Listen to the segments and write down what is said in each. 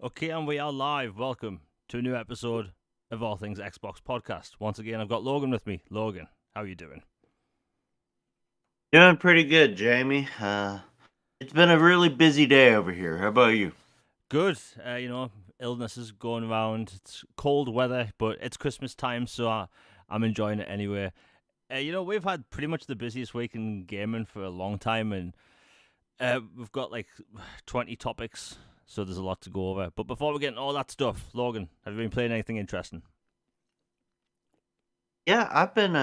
Okay, and we are live. Welcome to a new episode of All Things Xbox Podcast. Once again, I've got Logan with me. Logan, how are you doing? Doing pretty good, Jamie. It's been a really busy day over here. How about you? Good. Illness is going around. It's cold weather, but it's Christmas time, so I'm enjoying it anyway. We've had pretty much the busiest week in gaming for a long time, and we've got like 20 topics, so there's a lot to go over. But before we get into all that stuff, Logan, have you been playing anything interesting? Yeah, I've been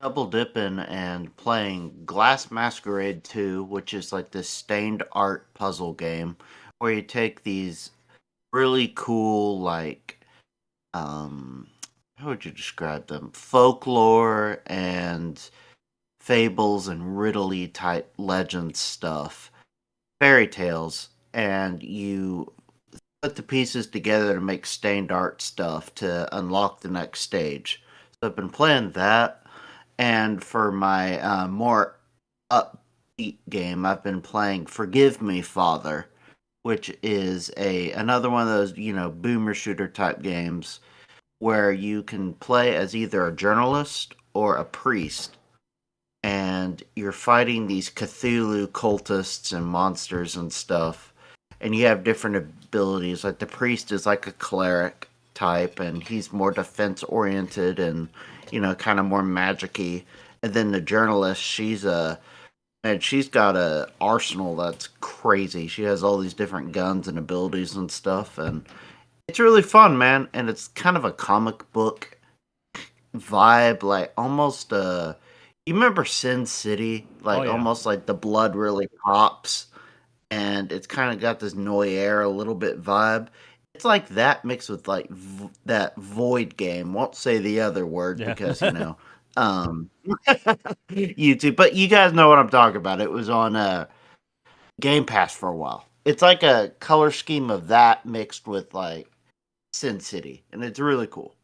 double dipping and playing Glass Masquerade 2, which is like this stained art puzzle game where you take these really cool um how would you describe them? Folklore and fables and riddly type legend stuff, fairy tales, and you put the pieces together to make stained art stuff to unlock the next stage. So I've been playing that, and for my more upbeat game, I've been playing Forgive Me, Father, which is a another one of those boomer shooter type games where you can play as either a journalist or a priest, and you're fighting these Cthulhu cultists and monsters and stuff. And you have different abilities. Like the priest is like a cleric type, and he's more defense oriented and kind of more magicy. And then the journalist, she's got a arsenal that's crazy. She has all these different guns and abilities and stuff, and it's really fun, man. And it's kind of a comic book vibe, like almost you remember Sin City? Oh Like yeah, almost like the blood really pops and it's kind of got this noir a little bit vibe. It's like that mixed with like that Void game. Won't say the other word yeah. because YouTube, but you guys know what I'm talking about. It was on Game Pass for a while. It's like a color scheme of that mixed with like Sin City, and it's really cool.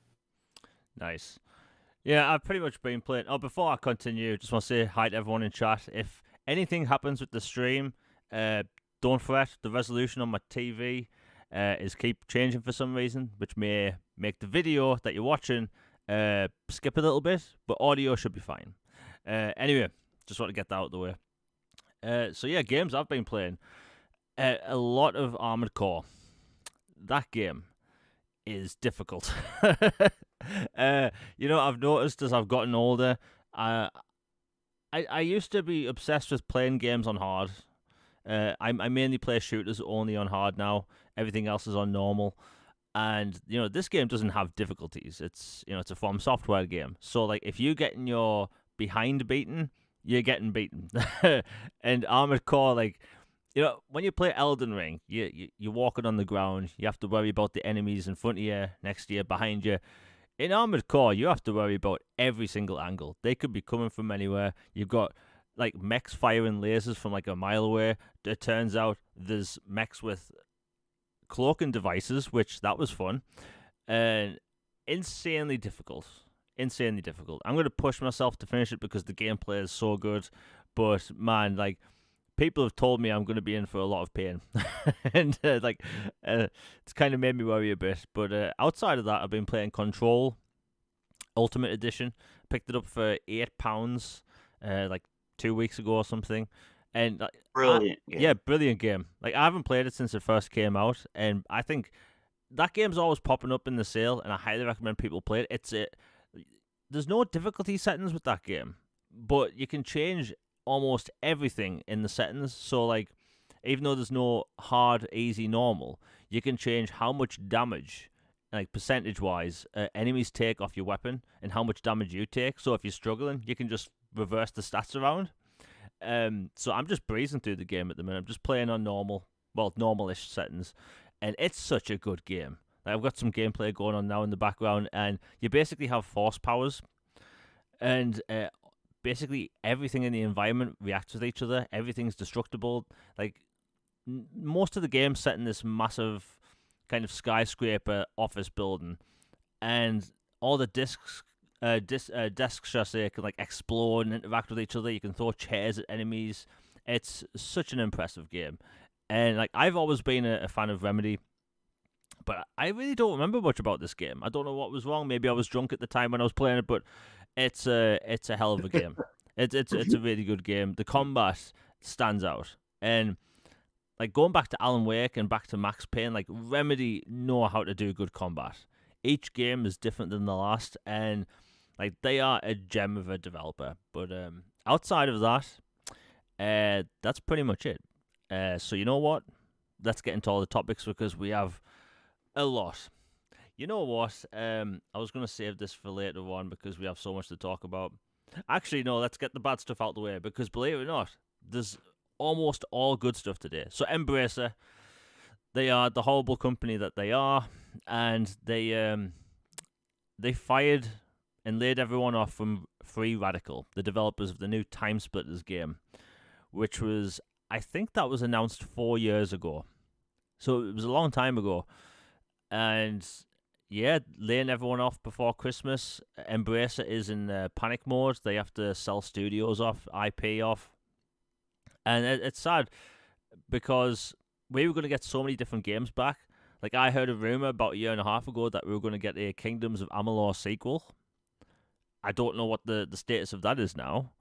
Nice. Yeah, I've pretty much been playing. Oh, before I continue, just want to say hi to everyone in chat. If anything happens with the stream, uh, don't fret. The resolution on my TV is keep changing for some reason, which may make the video that you're watching skip a little bit, but audio should be fine. Anyway, just want to get that out of the way. So yeah, games I've been playing. A lot of Armored Core. That game is difficult. I've noticed as I've gotten older, uh, I used to be obsessed with playing games on hard. I mainly play shooters only on hard now. Everything else is on normal. And this game doesn't have difficulties. It's a From Software game. So like if you getting your behind beaten, you're getting beaten. And Armored Core, like when you play Elden Ring, you're walking on the ground. You have to worry about the enemies in front of you, next to you, behind you. In Armored Core, you have to worry about every single angle. They could be coming from anywhere. You've got like mechs firing lasers from like a mile away. It turns out there's mechs with cloaking devices, which that was fun, and insanely difficult. Insanely difficult. I'm going to push myself to finish it because the gameplay is so good. But man, like people have told me I'm going to be in for a lot of pain, and it's kind of made me worry a bit. But outside of that, I've been playing Control Ultimate Edition. Picked it up for £8, like 2 weeks ago or something, and Brilliant yeah, game. brilliant game. Like I haven't played it since it first came out, and I think that game's always popping up in the sale, and I highly recommend people play it. There's no difficulty settings with that game, but you can change almost everything in the settings. So like, even though there's no hard, easy, normal, you can change how much damage, like percentage wise, enemies take off your weapon and how much damage you take. So if you're struggling, you can just reverse the stats around. So I'm just breezing through the game at the minute. I'm just playing on normal, well, normalish settings, and it's such a good game. Like, I've got some gameplay going on now in the background, and you basically have force powers, and basically everything in the environment reacts with each other. Everything's destructible. Like most of the game's set in this massive kind of skyscraper office building, and all the desks, shall I say, can like explode and interact with each other. You can throw chairs at enemies. It's such an impressive game, And like I've always been a fan of Remedy, but I really don't remember much about this game. I don't know what was wrong. Maybe I was drunk at the time when I was playing it, but it's a hell of a game. It's a really good game. The combat stands out, and like going back to Alan Wake and back to Max Payne, like Remedy know how to do good combat. Each game is different than the last, and like they are a gem of a developer. But outside of that, that's pretty much it. So you know what? Let's get into all the topics because we have a lot. You know what? I was gonna save this for later on because we have so much to talk about. Actually, no. Let's get the bad stuff out the way because believe it or not, there's almost all good stuff today. So Embracer, they are the horrible company that they are, and they fired and laid everyone off from Free Radical, the developers of the new Time Splitters game, which was I think that was announced 4 years ago. So it was a long time ago, and yeah, laying everyone off before Christmas. Embracer is in panic mode. They have to sell studios off, IP off, and it's sad because we were going to get so many different games back. Like I heard a rumor about a year and a half ago that we were going to get a Kingdoms of Amalur sequel. I don't know what the status of that is now.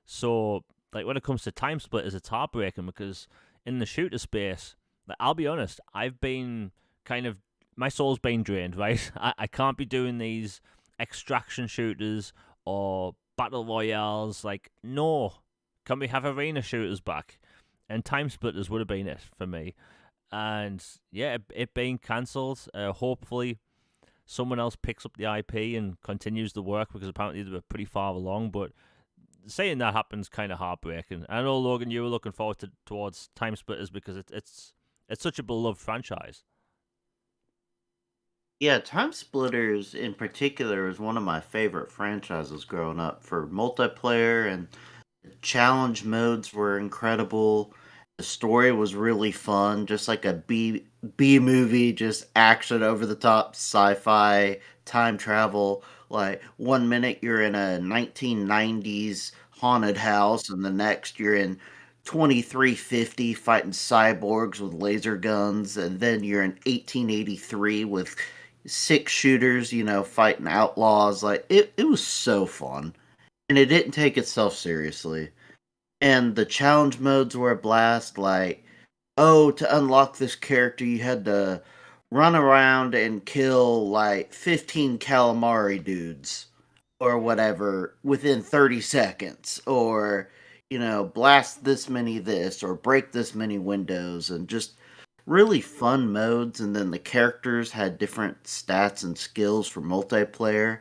So like when it comes to Time Splitters, it's heartbreaking because in the shooter space, like I'll be honest, I've been kind of my soul's been drained, right? I can't be doing these extraction shooters or battle royales. Like, no. Can we have arena shooters back? And Time Splitters would have been it for me. And yeah, it being cancelled. Hopefully, someone else picks up the IP and continues the work because apparently they were pretty far along. But saying that happens kind of heartbreaking. I know Logan, you were looking forward towards Time Splitters because it's such a beloved franchise. Yeah, Time Splitters in particular is one of my favorite franchises growing up for multiplayer, and challenge modes were incredible. The story was really fun, just like a B movie, just action over the top, sci-fi, time travel. Like 1 minute you're in a 1990s haunted house, and the next you're in 2350 fighting cyborgs with laser guns, and then you're in 1883 with six shooters, fighting outlaws. Like it was so fun, and it didn't take itself seriously, and the challenge modes were a blast. Like, oh, to unlock this character, you had to run around and kill like 15 calamari dudes or whatever within 30 seconds, or blast this many this, or break this many windows, and just really fun modes. And then the characters had different stats and skills for multiplayer,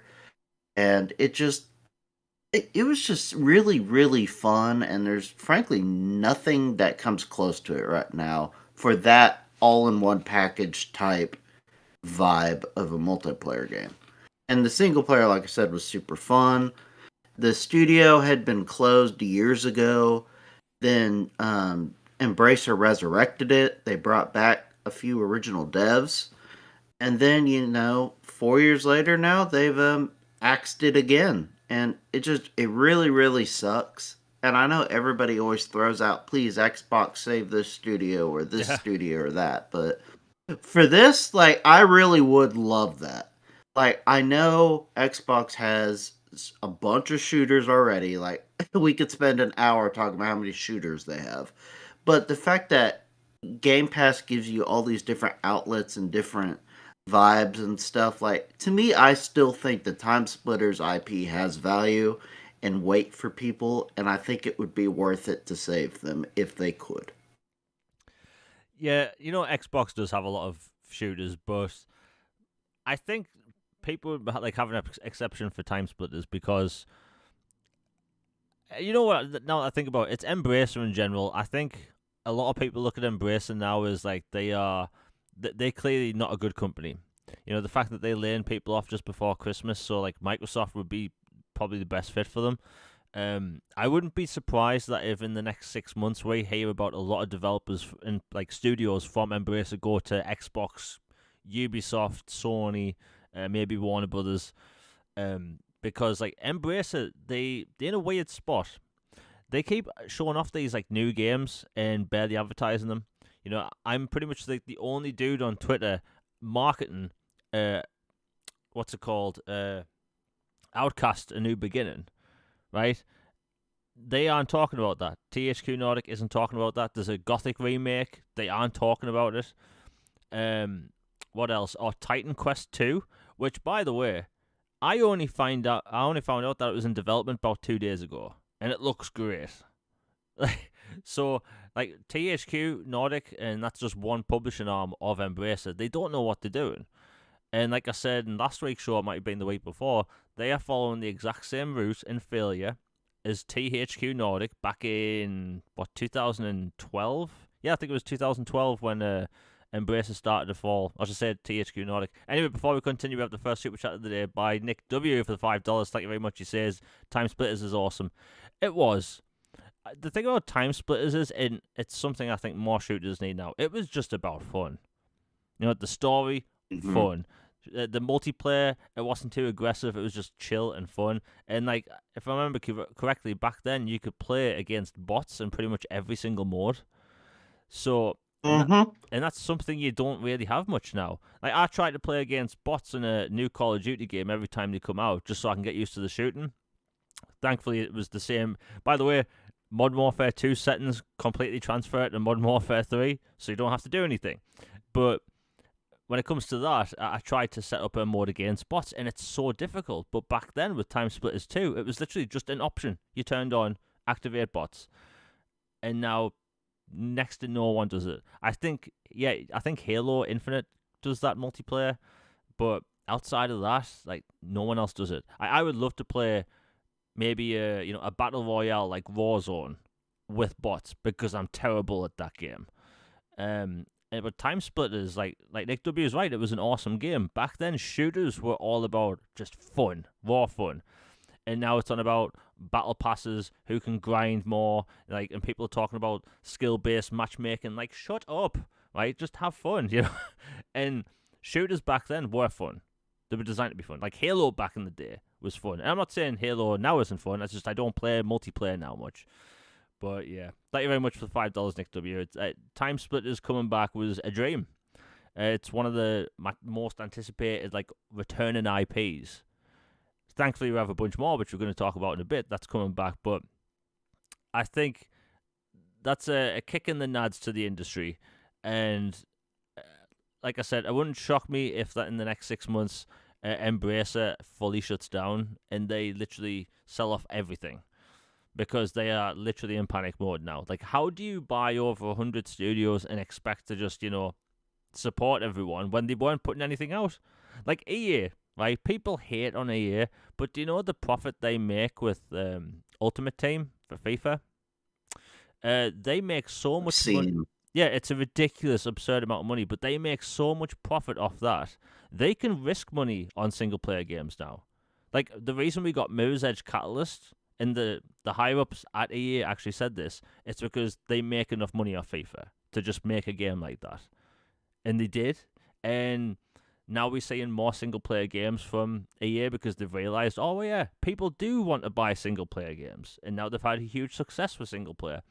and it was just really, really fun, and there's frankly nothing that comes close to it right now for that all in one package type vibe of a multiplayer game. And the single player, like I said, was super fun. The studio had been closed years ago, then Embracer resurrected it. They brought back a few original devs, and then 4 years later now they've axed it again, and it really really sucks. And I know everybody always throws out, please Xbox save this studio or this Yeah. studio or that, but for this, like, I really would love that. Like, I know Xbox has a bunch of shooters already. Like, we could spend an hour talking about how many shooters they have, but the fact that Game Pass gives you all these different outlets and different vibes and stuff. Like, to me, I still think the Time Splitters IP has value and weight for people, and I think it would be worth it to save them if they could. Yeah, Xbox does have a lot of shooters, but I think people would like have an exception for Time Splitters because you know what? Now that I think about it, it's Embracer in general. I think a lot of people look at Embracer now as like they clearly not a good company. The fact that they laying people off just before Christmas, so like Microsoft would be probably the best fit for them. I wouldn't be surprised that if in the next 6 months we hear about a lot of developers and like studios from Embracer go to Xbox, Ubisoft, Sony, maybe Warner Brothers, because like Embracer, they're in a weird spot. They keep showing off these like new games and barely advertising them. I'm pretty much like the only dude on Twitter marketing, uh, what's it called, Outcast: A New Beginning, right? They aren't talking about that. THQ Nordic isn't talking about that. There's a Gothic remake. They aren't talking about it. Um, what else? Oh, Titan Quest 2, which, by the way, I only found out that it was in development about 2 days ago, and it looks great. So, like, THQ Nordic, and that's just one publishing arm of Embracer. They don't know what they're doing. And like I said in last week's show, it might have been the week before, they are following the exact same route in failure as THQ Nordic back in, 2012? Yeah, I think it was 2012 when Embracer started to fall. I should say THQ Nordic. Anyway, before we continue, we have the first super chat of the day by Nick W for the $5. Thank you very much. He says, Time Splitters is awesome. It was. The thing about Time Splitters is, it's something I think more shooters need now. It was just about fun. The story, fun. The multiplayer, it wasn't too aggressive. It was just chill and fun. And like, if I remember correctly, back then you could play against bots in pretty much every single mode. So, and that's something you don't really have much now. Like, I try to play against bots in a new Call of Duty game every time they come out, just so I can get used to the shooting. Thankfully, it was the same. By the way, Modern Warfare 2 settings completely transfer to Modern Warfare 3, so you don't have to do anything. But when it comes to that, I tried to set up a mode against bots, and it's so difficult. But back then, with Time Splitters 2, it was literally just an option. You turned on, activate bots. And now, next to no one does it. I think Halo Infinite does that multiplayer, but outside of that, like, no one else does it. I would love to play maybe a battle royale like Warzone with bots, because I'm terrible at that game. But Time Splitters, like Nick W is right, it was an awesome game. Back then, shooters were all about just fun, raw fun. And now it's on about battle passes, who can grind more, like, and people are talking about skill-based matchmaking. Like, shut up, right? Just have fun, And shooters back then were fun. They were designed to be fun. Like, Halo back in the day was fun. And I'm not saying Halo now isn't fun. It's just I don't play multiplayer now much. But yeah, thank you very much for the $5, Nick W. Time Splitters coming back was a dream. It's one of the most anticipated, like, returning IPs. Thankfully, we have a bunch more, which we're going to talk about in a bit. That's coming back, but I think that's a kick in the nads to the industry. And like I said, it wouldn't shock me if that in the next 6 months, Embracer fully shuts down and they literally sell off everything, because they are literally in panic mode now. Like, how do you buy over 100 studios and expect to just, support everyone when they weren't putting anything out? Like EA, right? People hate on EA, but do you know the profit they make with Ultimate Team for FIFA? They make so much money. Yeah, it's a ridiculous, absurd amount of money, but they make so much profit off that. They can risk money on single-player games now. Like, the reason we got Mirror's Edge Catalyst, and the higher-ups at EA actually said this, it's because they make enough money off FIFA to just make a game like that. And they did. And now we're seeing more single-player games from EA because they've realized, oh, yeah, people do want to buy single-player games. And now they've had a huge success with single-player.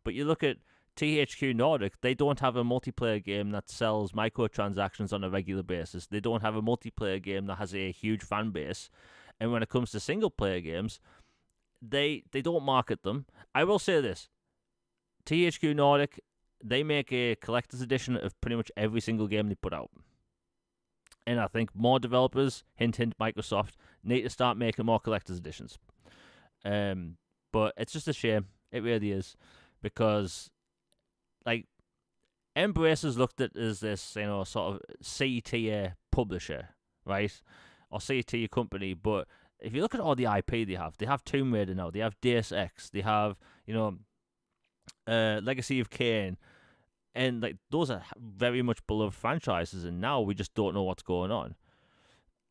But you look at THQ Nordic, they don't have a multiplayer game that sells microtransactions on a regular basis. They don't have a multiplayer game that has a huge fan base. And when it comes to single-player games, they don't market them. I will say this. THQ Nordic, they make a collector's edition of pretty much every single game they put out. And I think more developers, hint, hint, Microsoft, need to start making more collector's editions. But it's just a shame. It really is. Because, like, Embracer's looked at as this, sort of C-tier publisher, right? Or C-tier company. But if you look at all the IP they have Tomb Raider now, they have Deus Ex, they have, Legacy of Kain, and like those are very much beloved franchises, and now we just don't know what's going on.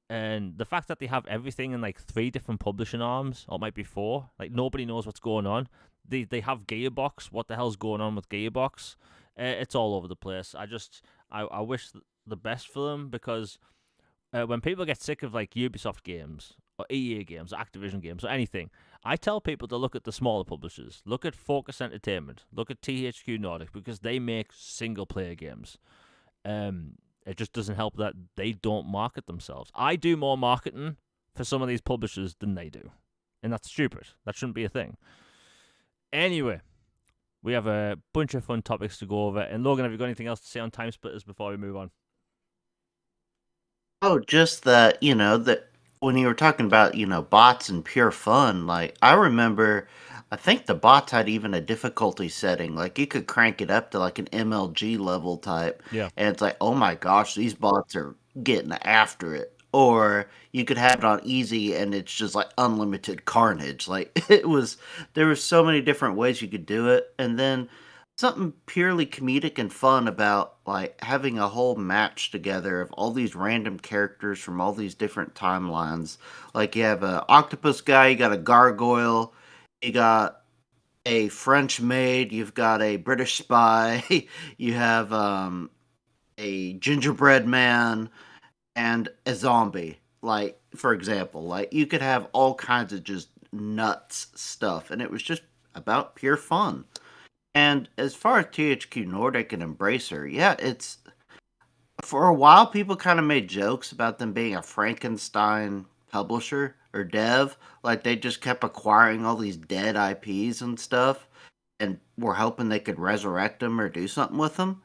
And the fact that they have everything in like 3 different publishing arms, or it might be 4, like nobody knows what's going on. They have Gearbox. What the hell's going on with Gearbox? It's all over the place. I wish the best for them, because when people get sick of like Ubisoft games or EA games, or Activision games, or anything, I tell people to look at the smaller publishers. Look at Focus Entertainment. Look at THQ Nordic because they make single player games. It just doesn't help that they don't market themselves. I do more marketing for some of these publishers than they do, and that's stupid. That shouldn't be a thing. Anyway, we have a bunch of fun topics to go over. And Logan, have you got anything else to say on Time Splitters before we move on? Oh, just that, that when you were talking about, bots and pure fun, like, I remember, I think the bots had even a difficulty setting. Like, you could crank it up to like an MLG level type, Yeah. and it's like, oh my gosh, these bots are getting after it. Or you could have it on easy and it's just like unlimited carnage. Like, there were so many different ways you could do it. And then something purely comedic and fun about like having a whole match together of all these random characters from all these different timelines. Like you have a octopus guy, you got a gargoyle, you got a French maid, you've got a British spy, you have a gingerbread man, and a zombie. Like for example, like you could have all kinds of just nuts stuff, and it was just about pure fun. And as far as THQ Nordic and Embracer, yeah, it's for a while people kind of made jokes about them being a Frankenstein publisher or dev. Like they just kept acquiring all these dead IPs and stuff and were hoping they could resurrect them or do something with them.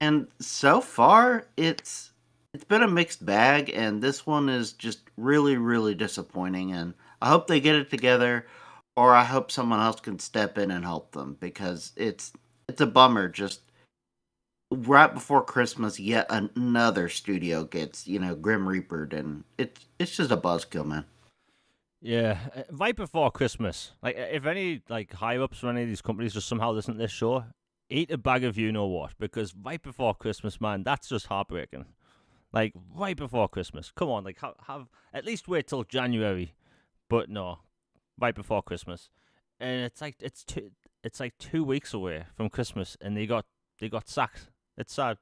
And so far it's been a mixed bag and this one is just really really disappointing and I hope they get it together or I hope someone else can step in and help them because it's a bummer just right before Christmas yet another studio gets, Grim Reapered and it's just a buzzkill, man. Yeah, right before Christmas. Like, if any like higher ups from any of these companies just somehow listen to this show, eat a bag of you know what, because right before Christmas, man, that's just heartbreaking. Like right before Christmas, come on, like have at least wait till January, but no, right before Christmas, and it's like 2 weeks away from Christmas, and they got sacked. It's sad.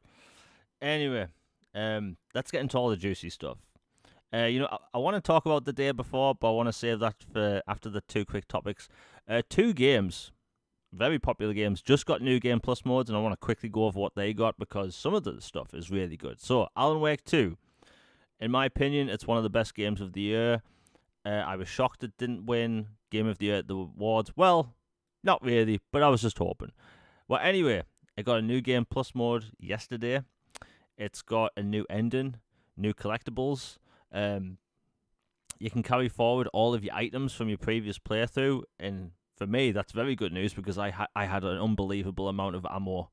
Anyway, let's get into all the juicy stuff. I want to talk about the day before, but I want to save that for after the two quick topics. Two games, very popular games, just got new game plus modes, and I want to quickly go over what they got because some of the stuff is really good. So, Alan Wake 2, in my opinion, it's one of the best games of the year. I was shocked it didn't win Game of the Year at the awards. Well, not really, but I was just hoping. Well, anyway, I got a new game plus mode yesterday. It's got a new ending, new collectibles. Um, you can carry forward all of your items from your previous playthrough, and for me, that's very good news because I had an unbelievable amount of ammo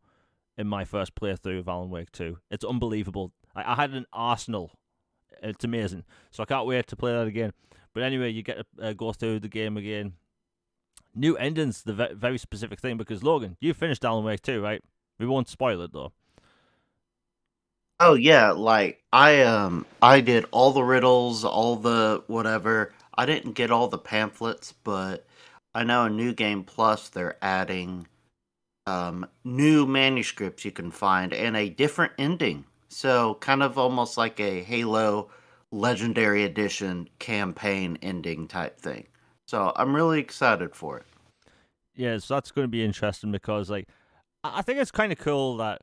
in my first playthrough of Alan Wake 2. It's unbelievable. I had an arsenal. It's amazing. So I can't wait to play that again. But anyway, you get to go through the game again. New endings, the very specific thing, because Logan, you finished Alan Wake 2, right? We won't spoil it though. Oh yeah, like I did all the riddles, all the whatever. I didn't get all the pamphlets, but I know in New Game Plus they're adding new manuscripts you can find and a different ending. So kind of almost like a Halo Legendary Edition campaign ending type thing. So I'm really excited for it. Yeah, so that's going to be interesting because, like, I think it's kind of cool that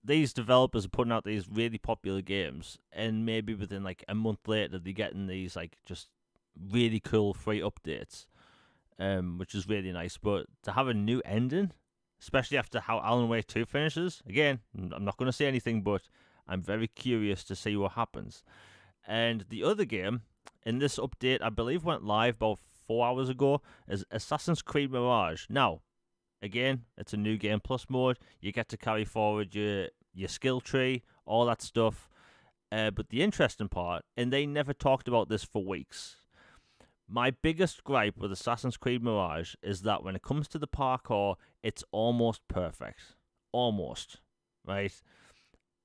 these developers are putting out these really popular games, and maybe within like a month later, they're getting these like just really cool free updates, which is really nice. But to have a new ending, especially after how Alan Wake 2 finishes, again, I'm not going to say anything, but I'm very curious to see what happens. And the other game in this update, I believe, went live about 4 hours ago, is Assassin's Creed Mirage. Now, again, it's a new game plus mode. You get to carry forward your skill tree, all that stuff. But the interesting part, and they never talked about this for weeks. My biggest gripe with Assassin's Creed Mirage is that when it comes to the parkour, it's almost perfect. Almost. Right?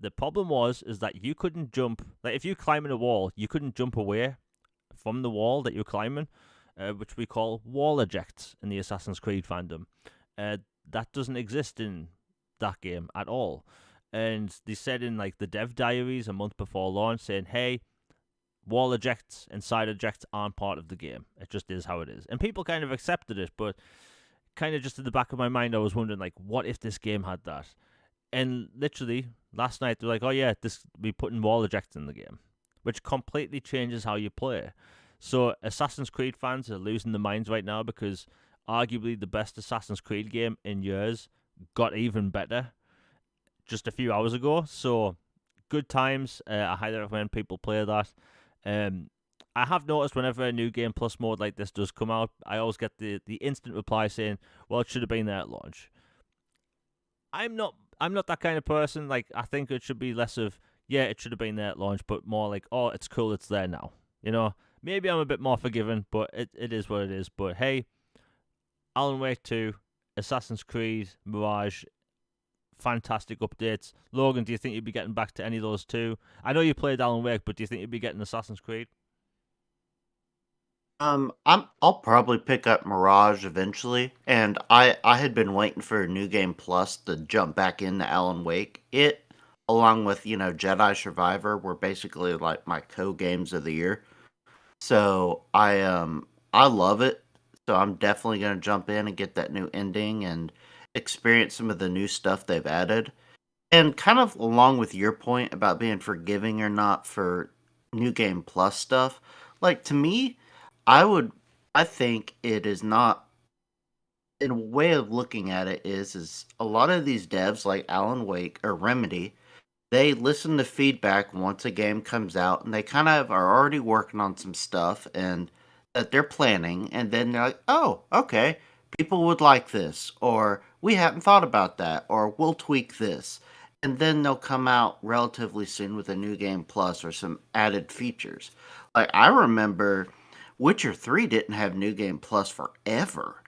The problem is that you couldn't jump. Like if you climb in a wall, you couldn't jump away from the wall that you're climbing, which we call wall ejects in the Assassin's Creed fandom. That doesn't exist in that game at all. And they said in like the dev diaries a month before launch, saying, "Hey, Wall ejects and side ejects aren't part of the game. It just is how it is. And people kind of accepted it, but kind of just in the back of my mind, I was wondering, like, what if this game had that? And literally, last night, they're like, oh yeah, we putting wall ejects in the game, which completely changes how you play. So Assassin's Creed fans are losing their minds right now because arguably the best Assassin's Creed game in years got even better just a few hours ago. So good times. I highly recommend people play that. I have noticed whenever a new game plus mode like this does come out, I always get the instant reply saying, "Well, it should have been there at launch." I'm not that kind of person. Like, I think it should be less of, yeah, it should have been there at launch, but more like, oh, it's cool, it's there now. You know, maybe I'm a bit more forgiving, but it is what it is. But hey, Alan Wake 2, Assassin's Creed, Mirage, fantastic updates. Logan, do you think you'd be getting back to any of those two? I know you played Alan Wake, but do you think you'd be getting Assassin's Creed? I'll probably pick up Mirage eventually, and I had been waiting for a New Game Plus to jump back into Alan Wake. It, along with Jedi Survivor, were basically like my co-games of the year. So I love it. So I'm definitely gonna jump in and get that new ending and experience some of the new stuff they've added. And kind of along with your point about being forgiving or not for New Game Plus stuff, like to me, I would I think it is not in a way of looking at it is a lot of these devs like Alan Wake or Remedy, they listen to feedback once a game comes out and they kind of are already working on some stuff and that they're planning and then they're like, "Oh, okay. People would like this," or "We hadn't thought about that," or "We'll tweak this." And then they'll come out relatively soon with a new game plus or some added features. Like I remember Witcher 3 didn't have new game plus forever.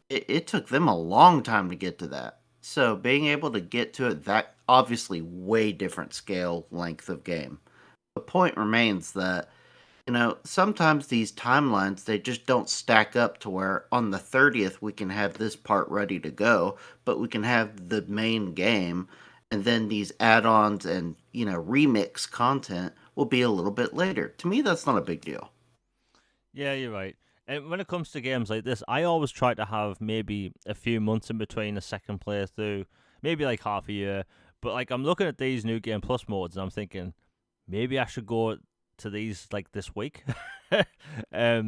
It took them a long time to get to that. So being able to get to it, that obviously way different scale length of game. The point remains that sometimes these timelines they just don't stack up to where on the 30th we can have this part ready to go, but we can have the main game and then these add-ons and remix content will be a little bit later. To me that's not a big deal. Yeah, you're right. And when it comes to games like this, I always try to have maybe a few months in between a second playthrough, maybe like half a year. But like I'm looking at these new game plus modes and I'm thinking maybe I should go to these like this week. I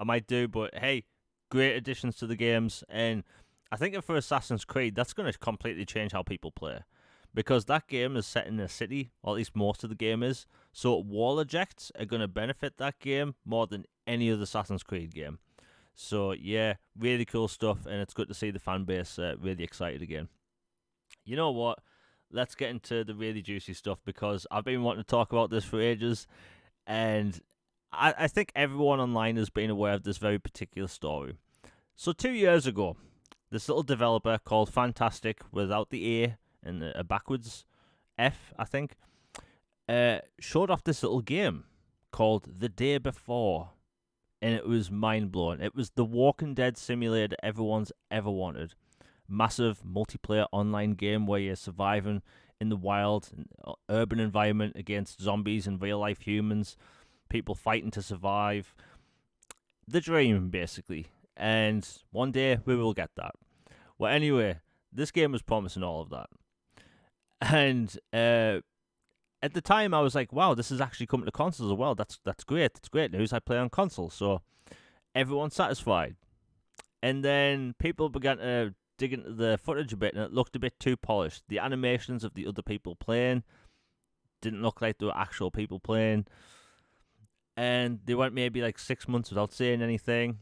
might do, but hey, great additions to the games, and I think for Assassin's Creed that's going to completely change how people play because that game is set in a city, or at least most of the game is. So wall ejects are going to benefit that game more than any other Assassin's Creed game. So yeah, really cool stuff, and it's good to see the fan base really excited again. You know what? Let's get into the really juicy stuff because I've been wanting to talk about this for ages, and I think everyone online has been aware of this very particular story. So 2 years ago, this little developer called Fantastic, without the A and a backwards F, I think, showed off this little game called The Day Before, and it was mind blowing. It was the Walking Dead simulator everyone's ever wanted. Massive multiplayer online game where you're surviving in the wild, urban environment against zombies and real life humans, people fighting to survive. The dream, basically. And one day we will get that. Well, anyway, this game was promising all of that. And at the time, I was like, wow, this is actually coming to consoles as well. That's great. That's great news. I play on console. So everyone's satisfied. And then people began to dig into the footage a bit, and it looked a bit too polished. The animations of the other people playing didn't look like they were actual people playing. And they went maybe like 6 months without saying anything.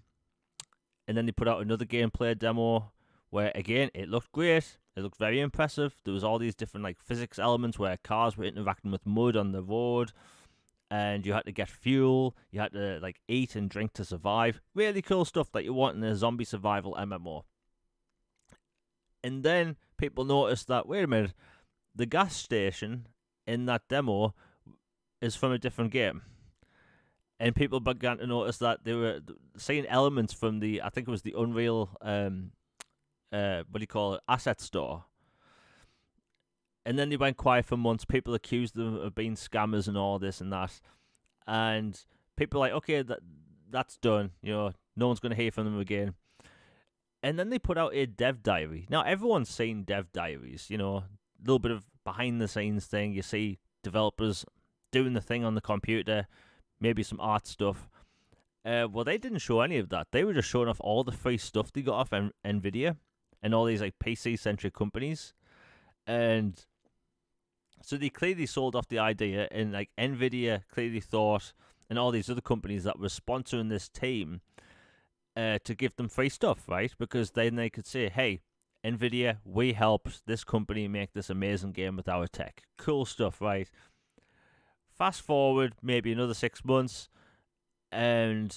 And then they put out another gameplay demo where, again, it looked great. It looked very impressive. There was all these different like physics elements where cars were interacting with mud on the road, and you had to get fuel. You had to like eat and drink to survive. Really cool stuff that you want in a zombie survival MMO. And then people noticed that, wait a minute, the gas station in that demo is from a different game. And people began to notice that they were seeing elements from I think it was the Unreal, what do you call it, asset store. And then they went quiet for months. People accused them of being scammers and all this and that. and people are like, okay, that's done. No one's going to hear from them again. And then they put out a dev diary. Now everyone's seen dev diaries. A little bit of behind the scenes thing. You see developers doing the thing on the computer, maybe some art stuff. Well, they didn't show any of that. They were just showing off all the free stuff they got off Nvidia and all these like PC centric companies, and so they clearly sold off the idea, and like Nvidia clearly thought, and all these other companies that were sponsoring this team, to give them free stuff, right? Because then they could say, hey, Nvidia, we helped this company make this amazing game with our tech. Cool stuff, right? Fast forward maybe another 6 months, and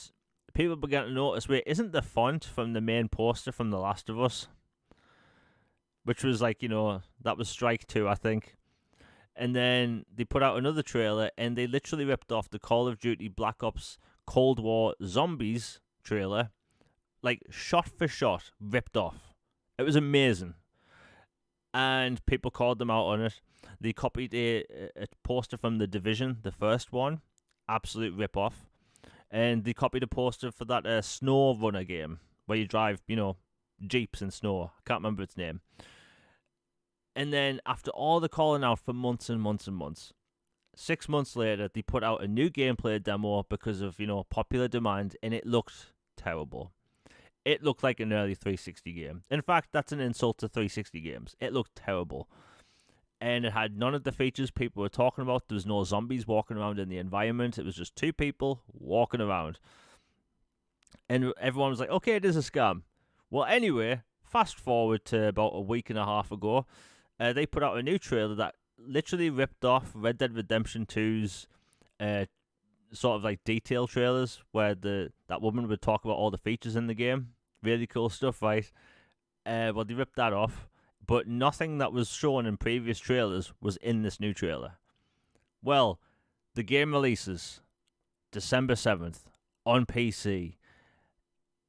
people began to notice, wait, isn't the font from the main poster from The Last of Us? Which was like, that was Strike 2, I think. And then they put out another trailer, and they literally ripped off the Call of Duty Black Ops Cold War Zombies trailer, like shot for shot, ripped off. It was amazing. And people called them out on it. They copied a poster from The Division, the first one. Absolute rip off. And they copied a poster for that Snow Runner game where you drive, jeeps in snow. I can't remember its name. And then after all the calling out for months and months and months, 6 months later, they put out a new gameplay demo because of, popular demand, and it looked terrible. It looked like an early 360 game. In fact, that's an insult to 360 games. It looked terrible. And it had none of the features people were talking about. There was no zombies walking around in the environment. It was just two people walking around. And everyone was like, okay, it is a scam. Well, anyway, fast forward to about a week and a half ago, they put out a new trailer that literally ripped off Red Dead Redemption 2's sort of like detail trailers where that woman would talk about all the features in the game. Really cool stuff, right? Well, they ripped that off, but nothing that was shown in previous trailers was in this new trailer. Well, the game releases December 7th on PC.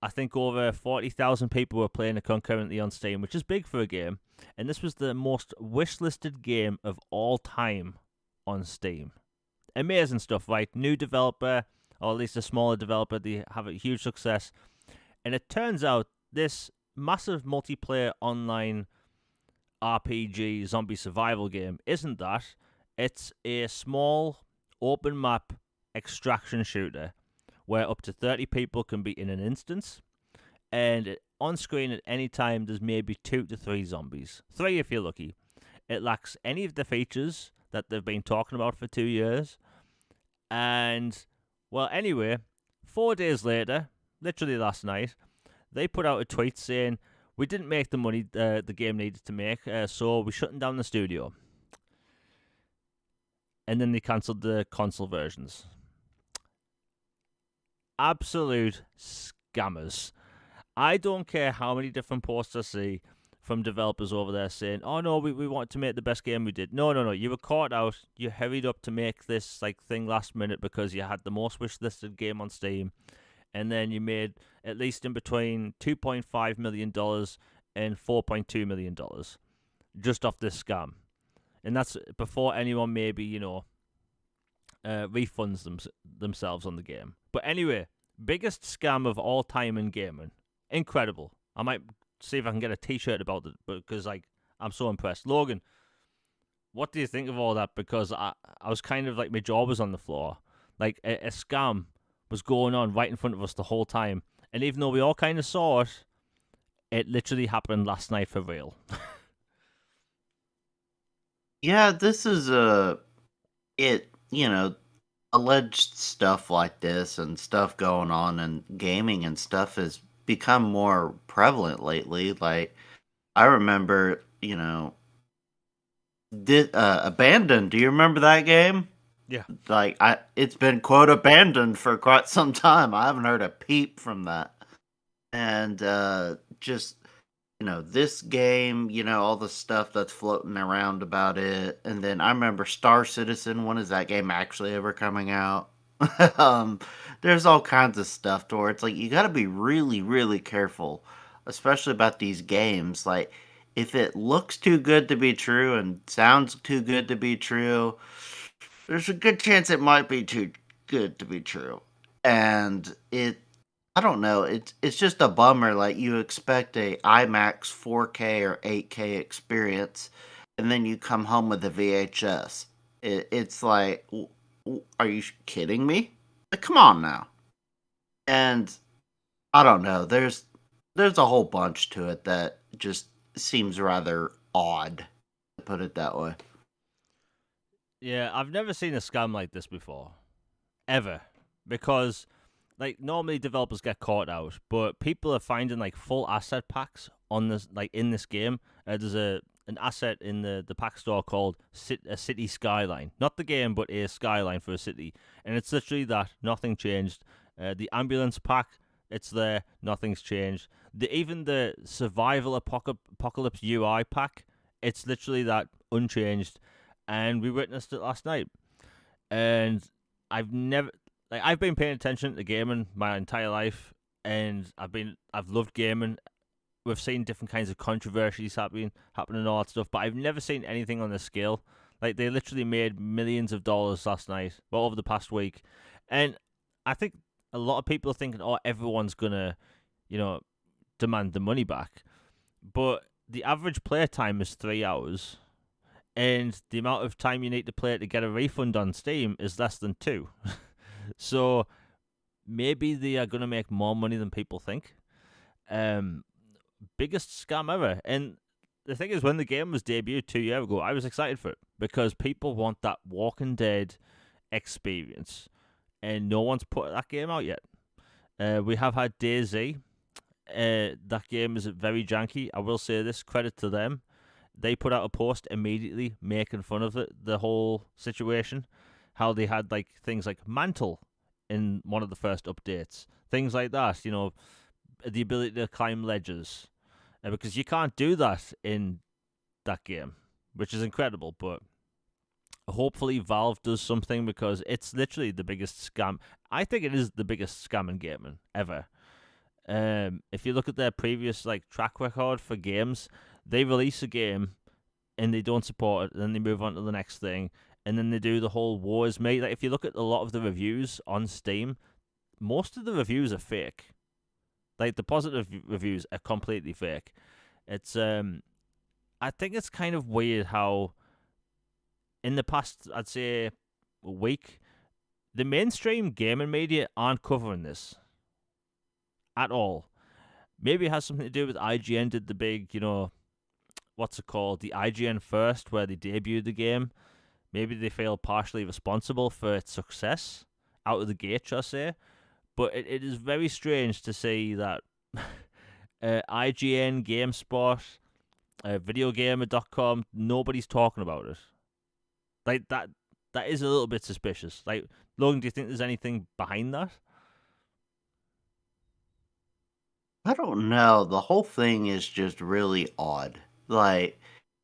I think over 40,000 people were playing it concurrently on Steam, which is big for a game. And this was the most wishlisted game of all time on Steam. Amazing stuff, right? New developer, or at least a smaller developer, they have a huge success. And it turns out this massive multiplayer online RPG zombie survival game isn't that. It's a small open map extraction shooter where up to 30 people can be in an instance, and on screen at any time there's maybe 2 to 3 zombies. 3 if you're lucky. It lacks any of the features that they've been talking about for 2 years. And, well, anyway, 4 days later, literally last night, they put out a tweet saying, we didn't make the money the game needed to make, so we're shutting down the studio. And then they cancelled the console versions. Absolute scammers. I don't care how many different posts I see from developers over there saying, oh no, we want to make the best game we did. No. You were caught out. You hurried up to make this thing last minute because you had the most wishlisted game on Steam. And then you made at least in between $2.5 million and $4.2 million just off this scam. And that's before anyone maybe, refunds themselves on the game. But anyway, biggest scam of all time in gaming. Incredible. I might see if I can get a t-shirt about it because I'm so impressed. Logan, what do you think of all that? Because I was kind of my jaw was on the floor. Like a scam was going on right in front of us the whole time. And even though we all kind of saw it, it literally happened last night for real. Yeah, this is alleged stuff like this and stuff going on in gaming and stuff has become more prevalent lately. Like, I remember, Abandoned. Do you remember that game? Yeah. It's been quote abandoned for quite some time. I haven't heard a peep from that. And just this game, all the stuff that's floating around about it. And then I remember Star Citizen. When is that game actually ever coming out? There's all kinds of stuff to where it's like you got to be really, really careful, especially about these games. Like, if it looks too good to be true and sounds too good to be true, there's a good chance it might be good to be true. And I don't know, it's just a bummer. Like you expect a IMAX 4K or 8K experience, and then you come home with a VHS. It's like, are you kidding me? Like, come on now. And I don't know. There's a whole bunch to it that just seems rather odd, to put it that way. Yeah, I've never seen a scam like this before, ever, because like normally developers get caught out, but people are finding like full asset packs on this, like in this game. There's an asset in the pack store called a city skyline, not the game, but a skyline for a city, and it's literally that nothing changed. The ambulance pack, it's there, nothing's changed. Even the survival apocalypse UI pack, it's literally that unchanged, and we witnessed it last night. And I've never I've been paying attention to gaming my entire life, and I've loved gaming. We've seen different kinds of controversies happening and all that stuff, but I've never seen anything on this scale. Like they literally made millions of dollars last night, well over the past week, and I think a lot of people are thinking, oh, everyone's gonna, you know, demand the money back, but the average play time is 3 hours, and the amount of time you need to play to get a refund on Steam is less than two. So maybe they are gonna make more money than people think. Um, Biggest scam ever. And the thing is, when the game was debuted 2 years ago, I was excited for it because people want that Walking Dead experience, and no one's put that game out yet. We have had DayZ. That game is very janky. I will say this, credit to them. They put out a post immediately making fun of the whole situation. How they had like things like mantle in one of the first updates, things like that. The ability to climb ledges, because you can't do that in that game, which is incredible. But hopefully Valve does something because it's literally the biggest scam. I think it is the biggest scam in gaming ever. If you look at their previous like track record for games, they release a game and they don't support it, then they move on to the next thing, and then they do the whole war is me. Like if you look at a lot of the reviews on Steam, most of the reviews are fake. Like the positive reviews are completely fake. It's I think it's kind of weird how in the past, I'd say a week, the mainstream gaming media aren't covering this at all. Maybe it has something to do with IGN did the big, what's it called? The IGN first, where they debuted the game. Maybe they feel partially responsible for its success out of the gate, I say. But it is very strange to see that IGN, GameSpot, videogamer.com, nobody's talking about it. Like that is a little bit suspicious. Like, Logan, do you think there's anything behind that? I don't know. The whole thing is just really odd. Like,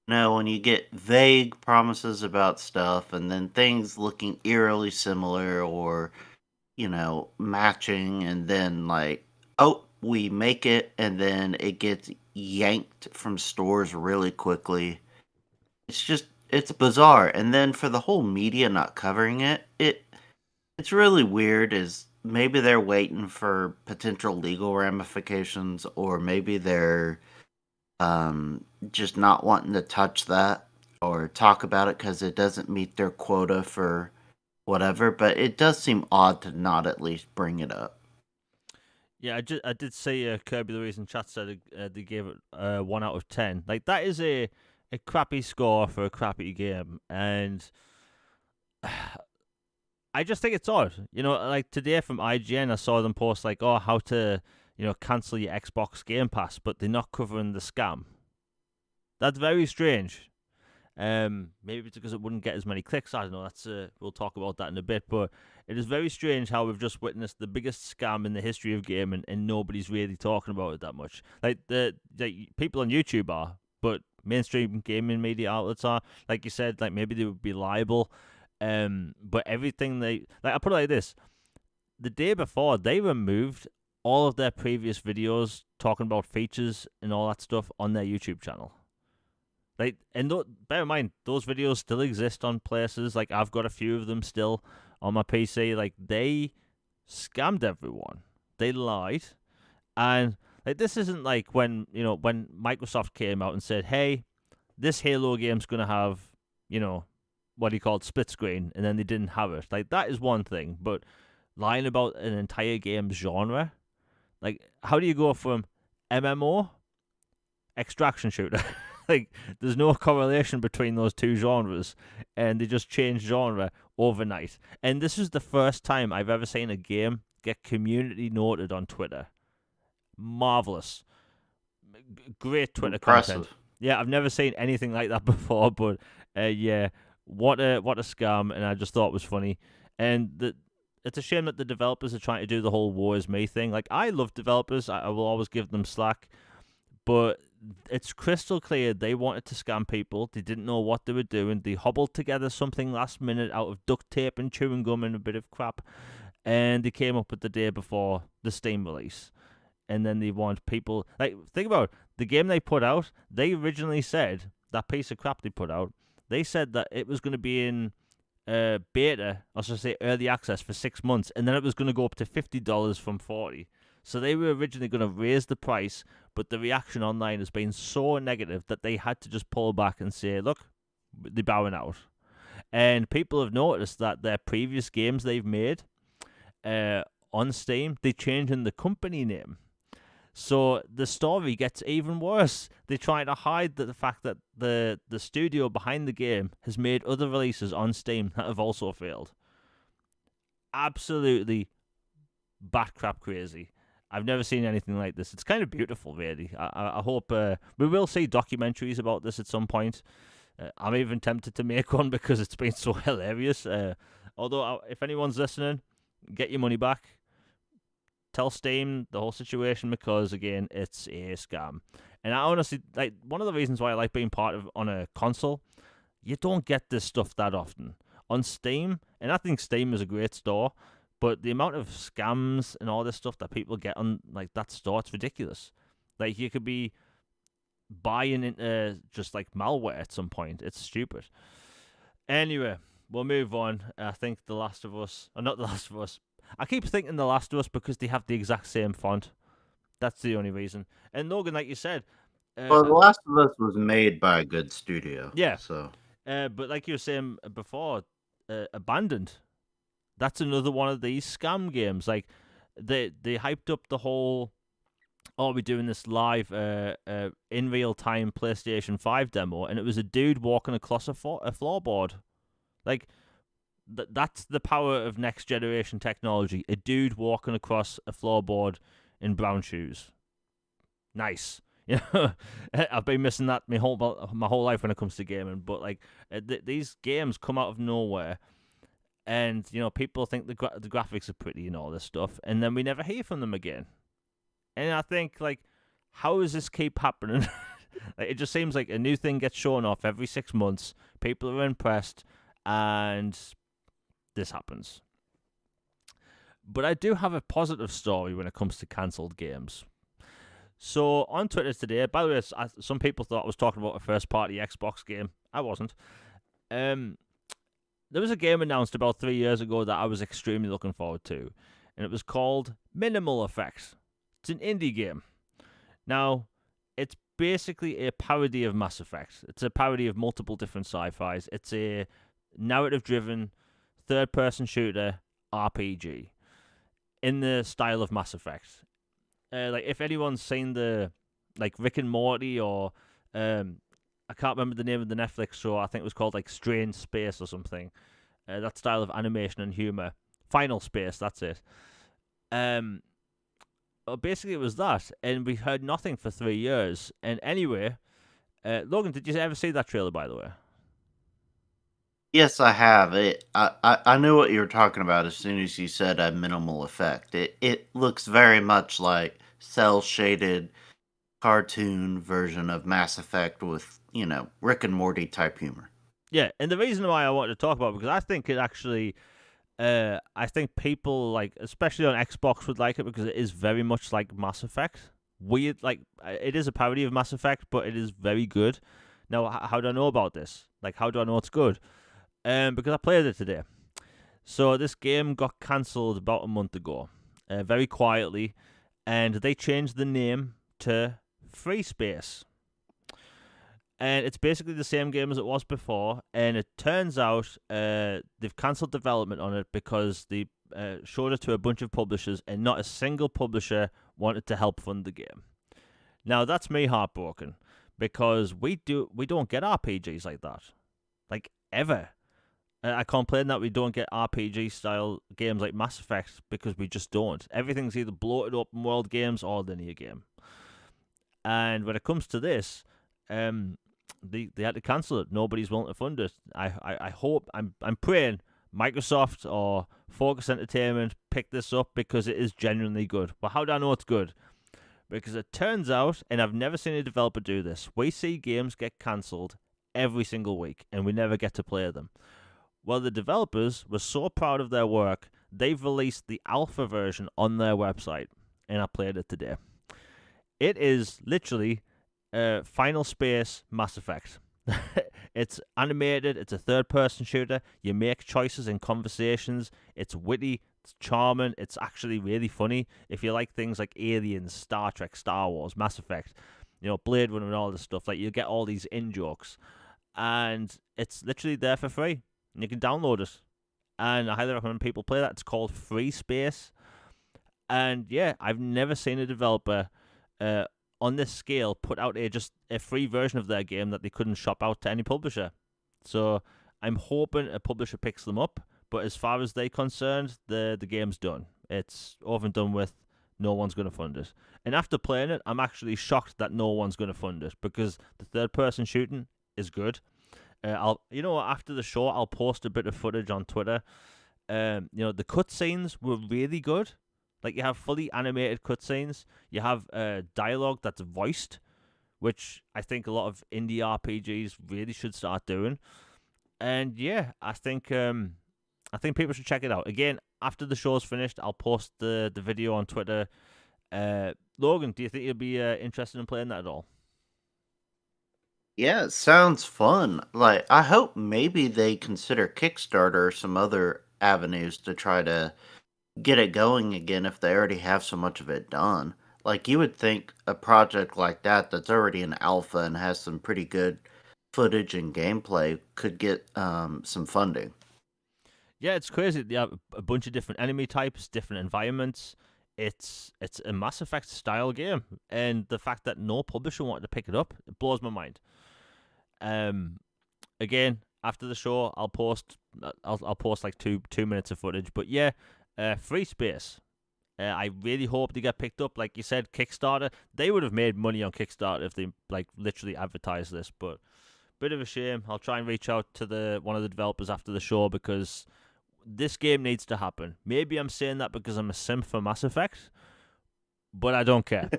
when you get vague promises about stuff and then things looking eerily similar or, matching, and then like, oh, we make it and then it gets yanked from stores really quickly. It's bizarre. And then for the whole media not covering it's really weird. Is maybe they're waiting for potential legal ramifications, or maybe they're just not wanting to touch that or talk about it because it doesn't meet their quota for whatever. But it does seem odd to not at least bring it up. Yeah, I did see Kirby Louise in chat said they gave it 1 out of 10. Like that is a crappy score for a crappy game, and I just think it's odd. Like today from IGN, I saw them post like, "Oh, how to cancel your Xbox Game Pass," but they're not covering the scam. That's very strange. Maybe it's because it wouldn't get as many clicks. I don't know. That's we'll talk about that in a bit. But it is very strange how we've just witnessed the biggest scam in the history of gaming, and nobody's really talking about it that much. Like the people on YouTube are, but mainstream gaming media outlets are. Like you said, like maybe they would be liable. But everything I put it like this: the day before, they removed all of their previous videos talking about features and all that stuff on their YouTube channel. Like, and bear in mind, those videos still exist on places. Like, I've got a few of them still on my PC. Like, they scammed everyone. They lied. And like, this isn't like when Microsoft came out and said, "Hey, this Halo game's gonna have, what do you call it, split screen," and then they didn't have it. Like, that is one thing, but lying about an entire game genre, like, how do you go from MMO extraction shooter? Like, there's no correlation between those two genres, and they just changed genre overnight. And this is the first time I've ever seen a game get community noted on Twitter. Marvelous, great Twitter content. Impressive. Yeah, I've never seen anything like that before, but yeah, what a scam, and I just thought it was funny. And it's a shame that the developers are trying to do the whole "woe is me" thing. Like, I love developers, I will always give them slack, but it's crystal clear they wanted to scam people. They didn't know what they were doing. They hobbled together something last minute out of duct tape and chewing gum and a bit of crap, and they came up with the day before the Steam release. And then they want people, like, think about it, the game they put out. They originally said, that piece of crap they put out, they said that it was going to be in beta, or should I say early access, for 6 months, and then it was going to go up to $50 from 40. So they were originally going to raise the price, but the reaction online has been so negative that they had to just pull back and say, look, they're bowing out. And people have noticed that their previous games they've made on Steam, they changed in the company name. So the story gets even worse. They try to hide the fact that the studio behind the game has made other releases on Steam that have also failed. Absolutely bat crap crazy. I've never seen anything like this. It's kind of beautiful, really. I hope we will see documentaries about this at some point. I'm even tempted to make one because it's been so hilarious. Although, if anyone's listening, get your money back. Tell Steam the whole situation, because again, it's a scam. And I honestly, like, one of the reasons why I like being part of on a console, you don't get this stuff that often on Steam. And I think Steam is a great store, but the amount of scams and all this stuff that people get on, like, that store, it's ridiculous. Like, you could be buying into just like malware at some point. It's stupid. Anyway, we'll move on. I think The Last of Us, or not The Last of Us, I keep thinking The Last of Us because they have the exact same font. That's the only reason. And Logan, like you said, Well, The Last of Us was made by a good studio. yeah. So, But like you were saying before, Abandoned. That's another one of these scam games. Like, they hyped up the whole, oh, we're doing this live in real time PlayStation 5 demo, and it was a dude walking across a floorboard. Like, that's the power of next generation technology. A dude walking across a floorboard in brown shoes. Nice. I've been missing that my whole life when it comes to gaming. But like, these games come out of nowhere, and people think the graphics are pretty and all this stuff, and then we never hear from them again. And I think, like, how does this keep happening? Like, it just seems like a new thing gets shown off every 6 months. People are impressed, and this happens. But I do have a positive story when it comes to cancelled games. So on Twitter today, by the way, some people thought I was talking about a first-party Xbox game. I wasn't. There was a game announced about 3 years ago that I was extremely looking forward to, and it was called Minimal Effect. It's an indie game. Now, it's basically a parody of Mass Effect. It's a parody of multiple different sci-fis. It's a narrative-driven third-person shooter RPG in the style of Mass Effect. Like, if anyone's seen the, like, Rick and Morty, or I can't remember the name of the Netflix show. I think it was called, like, Strange Space or something. That style of animation and humor. Final Space, that's it. Basically, it was that, and we heard nothing for 3 years. And anyway, Logan, did you ever see that trailer, by the way? yes, I have. I knew what you were talking about as soon as you said a minimal effect. It looks very much like cell shaded cartoon version of Mass Effect with, Rick and Morty type humor. Yeah, and the reason why I wanted to talk about it, because I think it actually, I think people, like, especially on Xbox, would like it because it is very much like Mass Effect. Weird, like, it is a parody of Mass Effect, but it is very good. Now, how do I know about this? Like, how do I know it's good? Because I played it today. So this game got cancelled about a month ago, very quietly, and they changed the name to Free Space. And it's basically the same game as it was before. And it turns out they've cancelled development on it because they showed it to a bunch of publishers, and not a single publisher wanted to help fund the game. Now that's me heartbroken because we don't get RPGs like that, like ever. I complain that we don't get RPG style games like Mass Effect because we just don't. Everything's either bloated open world games or linear game. And when it comes to this, they had to cancel it. Nobody's willing to fund it. I hope I'm praying Microsoft or Focus Entertainment pick this up because it is genuinely good. But how do I know it's good? Because it turns out, and I've never seen a developer do this, we see games get cancelled every single week and we never get to play them. Well, the developers were so proud of their work, they've released the alpha version on their website, and I played it today. It is literally Final Space Mass Effect. It's animated, it's a third-person shooter, you make choices in conversations, it's witty, it's charming, it's actually really funny. If you like things like Aliens, Star Trek, Star Wars, Mass Effect, Blade Runner and all this stuff, like you get all these in-jokes. And it's literally there for free. And you can download it. And I highly recommend people play that. It's called Free Space. And yeah, I've never seen a developer on this scale put out just a free version of their game that they couldn't shop out to any publisher. So I'm hoping a publisher picks them up. But as far as they're concerned, the game's done. It's over and done with. No one's going to fund it. And after playing it, I'm actually shocked that no one's going to fund it because the third-person shooting is good. After the show, I'll post a bit of footage on Twitter. The cutscenes were really good. Like, you have fully animated cutscenes. You have dialogue that's voiced, which I think a lot of indie RPGs really should start doing. And yeah, I think people should check it out. Again, after the show's finished, I'll post the video on Twitter. Logan, do you think you'll be interested in playing that at all? Yeah, it sounds fun. Like, I hope maybe they consider Kickstarter or some other avenues to try to get it going again if they already have so much of it done. Like, you would think a project like that that's already in alpha and has some pretty good footage and gameplay could get some funding. Yeah, it's crazy. They have a bunch of different enemy types, different environments. It's a Mass Effect style game, and the fact that no publisher wanted to pick it up, it blows my mind. Again, after the show, I'll post like two minutes of footage. But yeah, Free Space. I really hope they get picked up. Like you said, Kickstarter. They would have made money on Kickstarter if they like literally advertised this. But bit of a shame. I'll try and reach out to one of the developers after the show because this game needs to happen. Maybe I'm saying that because I'm a simp for Mass Effect, but I don't care.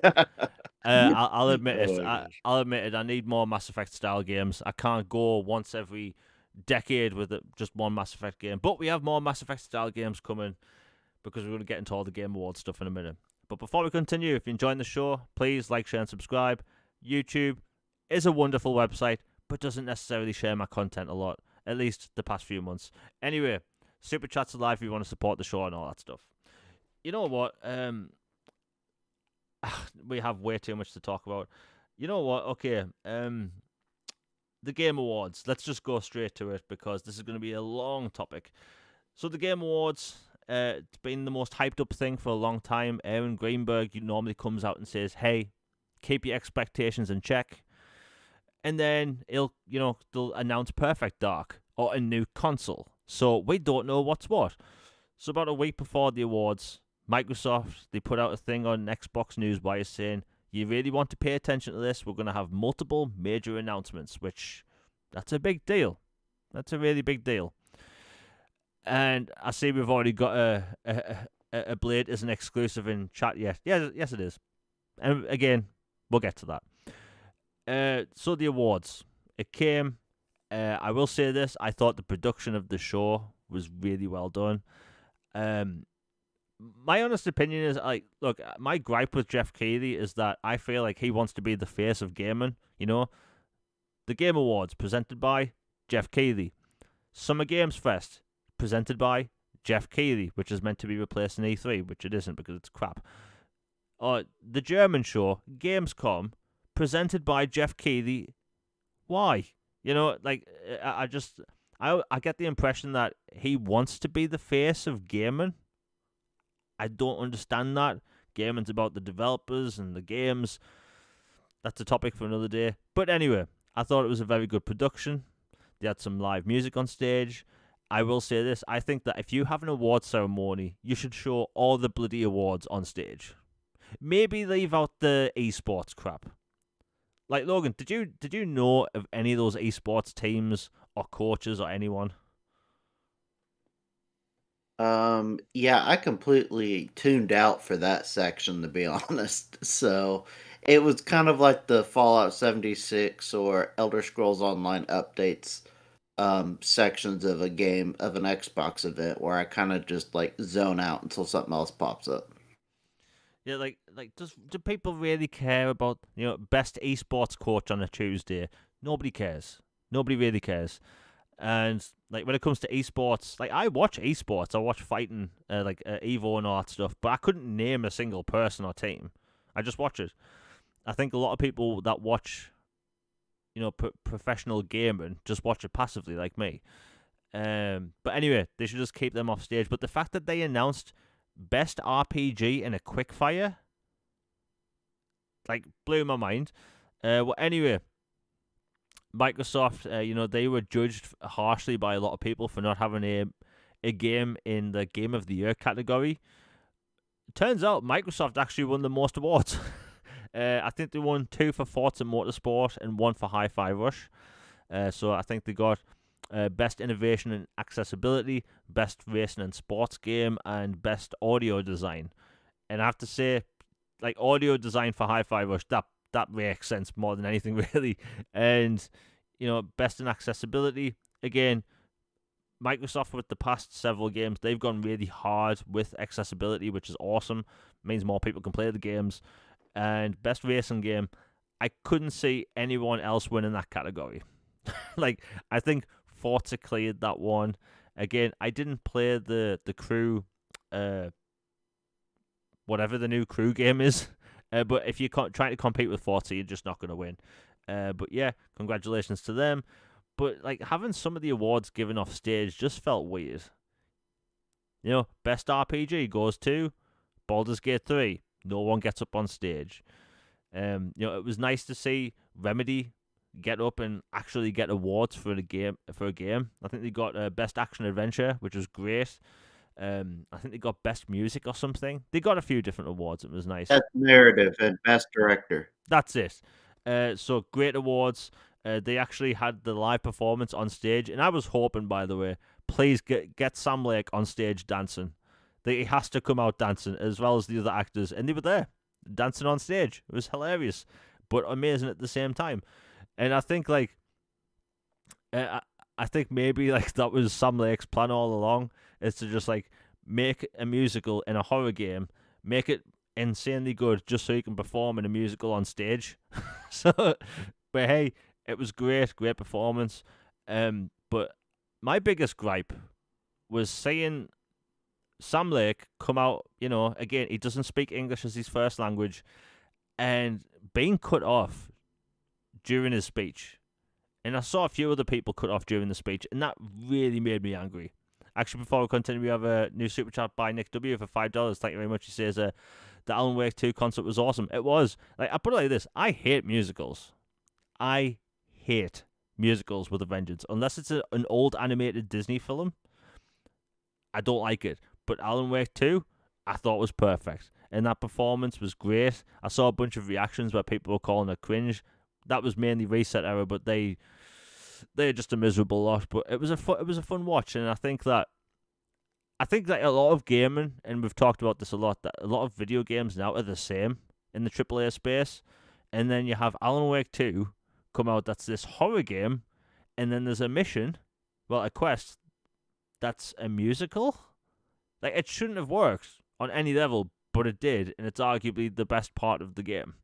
I'll admit it. I'll admit it. I need more Mass Effect style games. I can't go once every decade with just one Mass Effect game. But we have more Mass Effect style games coming because we're going to get into all the Game Awards stuff in a minute. But before we continue, if you're enjoying the show, please like, share, and subscribe. YouTube is a wonderful website, but doesn't necessarily share my content a lot, at least the past few months. Anyway, Super Chats are live if you want to support the show and all that stuff. You know what? We have way too much to talk about. You know what? Okay. The Game Awards. Let's just go straight to it because this is going to be a long topic. So the Game Awards, it's been the most hyped up thing for a long time. Aaron Greenberg normally comes out and says, "Hey, keep your expectations in check," and then they'll announce Perfect Dark or a new console. So we don't know what's what. So about a week before the awards, Microsoft, they put out a thing on Xbox Newswire saying, you really want to pay attention to this, we're going to have multiple major announcements, which, that's a big deal. That's a really big deal. And I see we've already got a Blade as an exclusive in chat yet. Yes, it is. And again, we'll get to that. So the awards. It came. I will say this. I thought the production of the show was really well done. My honest opinion is, look, my gripe with Jeff Keighley is that I feel like he wants to be the face of gaming. The Game Awards presented by Jeff Keighley. Summer Games Fest presented by Jeff Keighley, which is meant to be replacing E3, which it isn't because it's crap. Or the German show, Gamescom, presented by Jeff Keighley. Why? You know, like, I get the impression that he wants to be the face of gaming. I don't understand that. Gaming's about the developers and the games. That's a topic for another day. But anyway, I thought it was a very good production. They had some live music on stage. I will say this, I think that if you have an award ceremony, you should show all the bloody awards on stage. Maybe leave out the esports crap. Like, Logan, did you know of any of those esports teams or coaches or anyone? Yeah, I completely tuned out for that section to be honest. So it was kind of like the Fallout 76 or Elder Scrolls Online updates sections of a game of an Xbox event where I kind of just like zone out until something else pops up. Yeah, do people really care about, best esports coach on a Tuesday? Nobody cares. Nobody really cares. And like when it comes to esports, like I watch esports, I watch fighting, Evo and all that stuff, but I couldn't name a single person or team. I just watch it. I think a lot of people that watch, professional gaming just watch it passively, like me. But anyway, they should just keep them off stage. But the fact that they announced best RPG in a quickfire, like, blew my mind. Well, anyway, Microsoft, they were judged harshly by a lot of people for not having a game in the Game of the Year category. Turns out Microsoft actually won the most awards. I think they won 2 for Forza Motorsport and 1 for Hi-Fi Rush. So I think they got Best Innovation and Accessibility, Best Racing and Sports Game, and Best Audio Design. And I have to say, like, audio design for Hi-Fi Rush, that makes sense more than anything, really. And, Best in Accessibility, again, Microsoft with the past several games, they've gone really hard with accessibility, which is awesome. It means more people can play the games. And Best Racing Game, I couldn't see anyone else winning that category. Like, I think Forza cleared that one. Again, I didn't play the Crew, whatever the new Crew game is. But if you're trying to compete with Forza, you're just not going to win. But yeah, congratulations to them. But like having some of the awards given off stage just felt weird. Best RPG goes to Baldur's Gate 3. No one gets up on stage. It was nice to see Remedy get up and actually get awards for a game. I think they got Best Action Adventure, which was great. I think they got Best Music or something. They got a few different awards. It was nice. Best Narrative and Best Director. That's it. So great awards. They actually had the live performance on stage, and I was hoping, by the way, please get Sam Lake on stage dancing. He has to come out dancing as well as the other actors, and they were there dancing on stage. It was hilarious, but amazing at the same time. And I think I think maybe like that was Sam Lake's plan all along, is to just like make a musical in a horror game, make it insanely good just so you can perform in a musical on stage. But hey, it was great performance. But my biggest gripe was seeing Sam Lake come out, again, he doesn't speak English as his first language, and being cut off during his speech. And I saw a few other people cut off during the speech, and that really made me angry. Actually, before we continue, we have a new super chat by Nick W for $5. Thank you very much. He says, the Alan Wake 2 concert was awesome. It was. Like, I put it like this. I hate musicals. I hate musicals with a vengeance. Unless it's an old animated Disney film, I don't like it. But Alan Wake 2, I thought was perfect. And that performance was great. I saw a bunch of reactions where people were calling it cringe. That was mainly Reset Era, but they're just a miserable lot. But it was a fun watch, and I think that a lot of gaming, and we've talked about this a lot, that a lot of video games now are the same in the AAA space. And then you have Alan Wake 2 come out, that's this horror game, and then there's a mission, a quest, that's a musical. Like, it shouldn't have worked on any level, but it did, and it's arguably the best part of the game.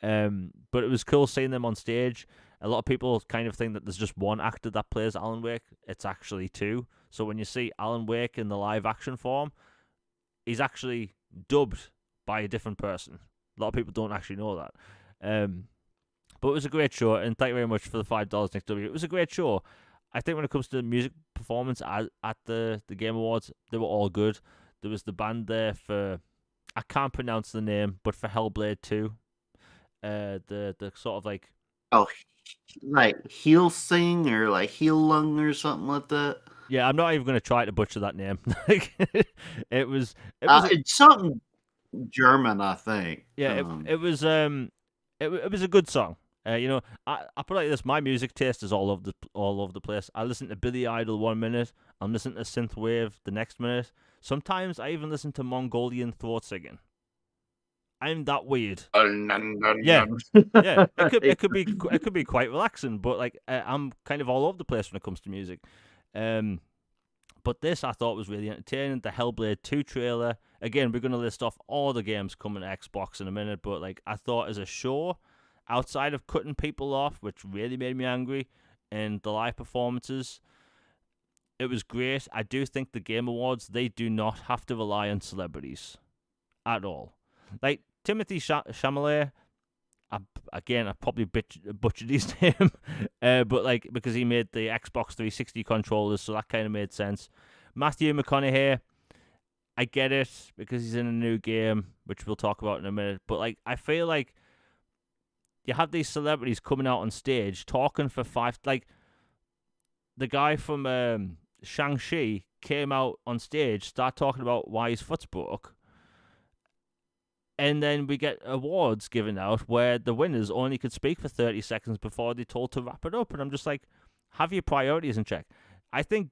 But it was cool seeing them on stage. A lot of people kind of think that there's just one actor that plays Alan Wake. It's actually 2. So when you see Alan Wake in the live action form, he's actually dubbed by a different person. A lot of people don't actually know that. But it was a great show, and thank you very much for the $5 next W. It was a great show. I think when it comes to music performance at the Game Awards, they were all good. There was the band there for, I can't pronounce the name, but for HellBlade 2, the sort of like, Oh, like heel sing or like heel lung or something like that. yeah, I'm not even going to try to butcher that name. Like, it was it was It's something German, I think. yeah, it was a good song. I put it like this: my music taste is all over the place. I listen to Billy Idol 1 minute, I'm listening to synthwave the next minute. Sometimes I even listen to Mongolian throat singing. I'm that weird. Yeah, yeah. It could be quite relaxing, but like I'm kind of all over the place when it comes to music. Um, but this I thought was really entertaining. The Hellblade 2 trailer. Again, we're going to list off all the games coming to Xbox in a minute, but like I thought as a show, outside of cutting people off, which really made me angry, and the live performances, it was great. I do think the Game Awards, they do not have to rely on celebrities at all. Like Timothy Chalamet, I probably butchered his name, but like because he made the Xbox 360 controllers, so that kind of made sense. Matthew McConaughey, I get it because he's in a new game, which we'll talk about in a minute. But like, I feel like you have these celebrities coming out on stage talking for five. Like the guy from Shang-Chi came out on stage, start talking about why his foot's broke, and then we get awards given out where the winners only could speak for 30 seconds before they're told to wrap it up. And I'm just like, have your priorities in check. I think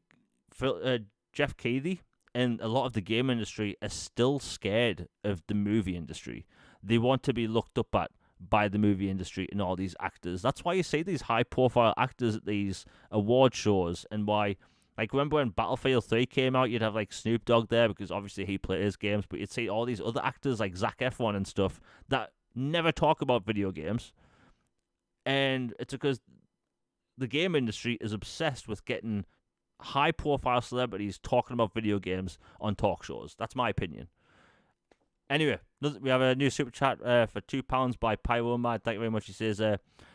Jeff Keighley and a lot of the game industry are still scared of the movie industry. They want to be looked up at by the movie industry and all these actors. That's why you see these high profile actors at these award shows, and why, like, remember when Battlefield 3 came out, you'd have like Snoop Dogg there because obviously he plays games, but you'd see all these other actors like Zac Efron and stuff that never talk about video games. And it's because the game industry is obsessed with getting high profile celebrities talking about video games on talk shows. That's my opinion. Anyway, we have a new super chat for £2 by Pyro Mad. Thank you very much. He says,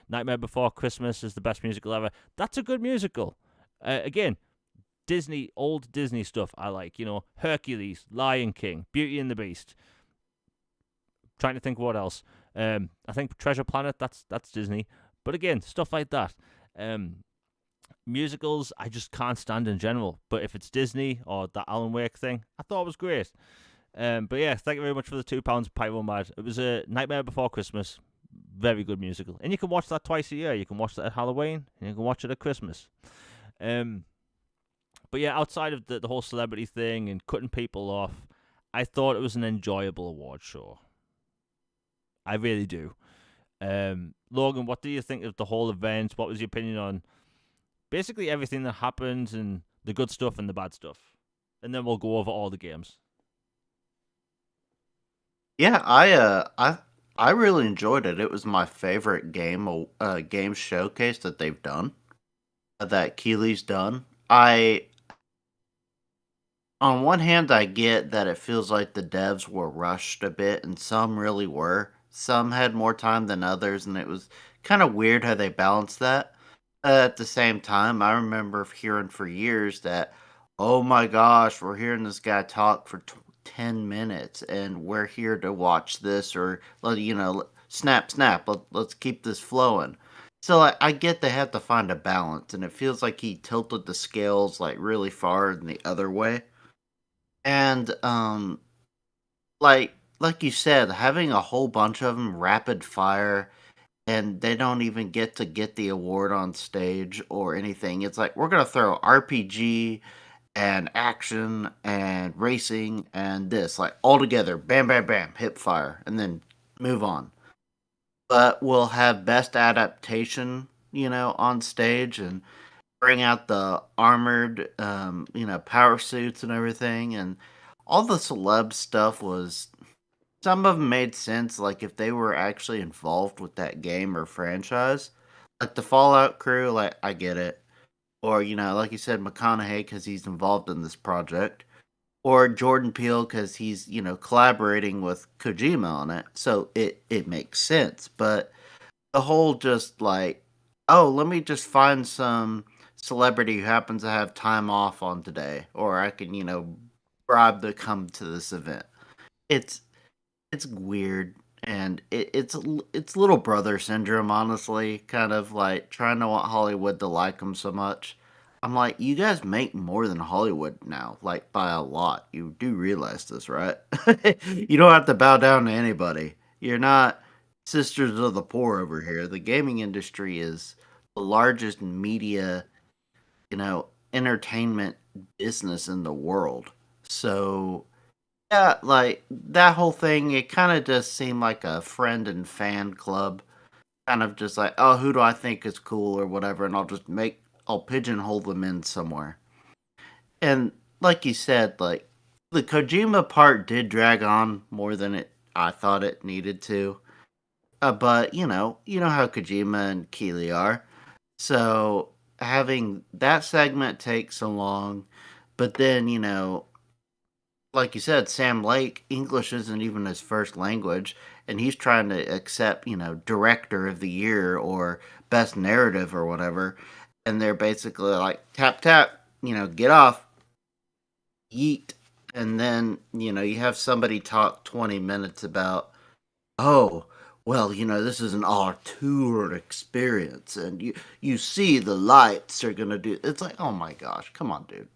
Nightmare Before Christmas is the best musical ever. That's a good musical. Again, Disney, old Disney stuff I like. Hercules, Lion King, Beauty and the Beast. Trying to think what else. I think Treasure Planet, that's Disney. But again, stuff like that. Musicals, I just can't stand in general. But if it's Disney or that Alan Wake thing, I thought it was great. But yeah, thank you very much for the £2, Pyro Mad. It was a Nightmare Before Christmas. Very good musical. And you can watch that twice a year. You can watch that at Halloween, and you can watch it at Christmas. But yeah, outside of the whole celebrity thing and cutting people off, I thought it was an enjoyable award show. I really do. Logan, what do you think of the whole event? What was your opinion on basically everything that happened, and the good stuff and the bad stuff? And then we'll go over all the games. Yeah, I really enjoyed it. It was my favorite game showcase that they've done. That Keeley's done. On one hand, I get that it feels like the devs were rushed a bit, and some really were. Some had more time than others, and it was kind of weird how they balanced that. At the same time, I remember hearing for years that, oh my gosh, we're hearing this guy talk for 10 minutes, and we're here to watch this, or, snap, snap, let's keep this flowing. So I get they have to find a balance, and it feels like he tilted the scales like really far in the other way. And like you said, having a whole bunch of them rapid fire, and they don't even get the award on stage or anything. It's like we're gonna throw RPG and action and racing and this like all together, bam, bam, bam, hip fire, and then move on. But we'll have best adaptation, on stage, and bring out the armored, power suits and everything, and all the celeb stuff was. Some of them made sense, like if they were actually involved with that game or franchise, like the Fallout crew. Like I get it, or like you said, McConaughey because he's involved in this project, or Jordan Peele because he's collaborating with Kojima on it. So it makes sense. But the whole just like, oh, let me just find some celebrity who happens to have time off on today, or I can bribe to come to this event. It's it's weird, and it's little brother syndrome, honestly, kind of like trying to want Hollywood to like them so much. I'm like, you guys make more than Hollywood now, like by a lot. You do realize this, right? You don't have to bow down to anybody. You're not sisters of the poor over here. The gaming industry is the largest media, entertainment business in the world. So yeah, like that whole thing, it kind of just seemed like a friend and fan club. Kind of just like, oh, who do I think is cool or whatever, and I'll pigeonhole them in somewhere. And like you said, like the Kojima part did drag on more than I thought it needed to. But you know how Kojima and Keeley are. So having that segment take so long, but then like you said, Sam Lake, English isn't even his first language, and he's trying to accept, director of the year or best narrative or whatever. And they're basically like, tap, tap, get off, yeet. And then, you have somebody talk 20 minutes about, oh, well, this is an auteur experience, and you see the lights are going to do. It's like, oh my gosh, come on, dude.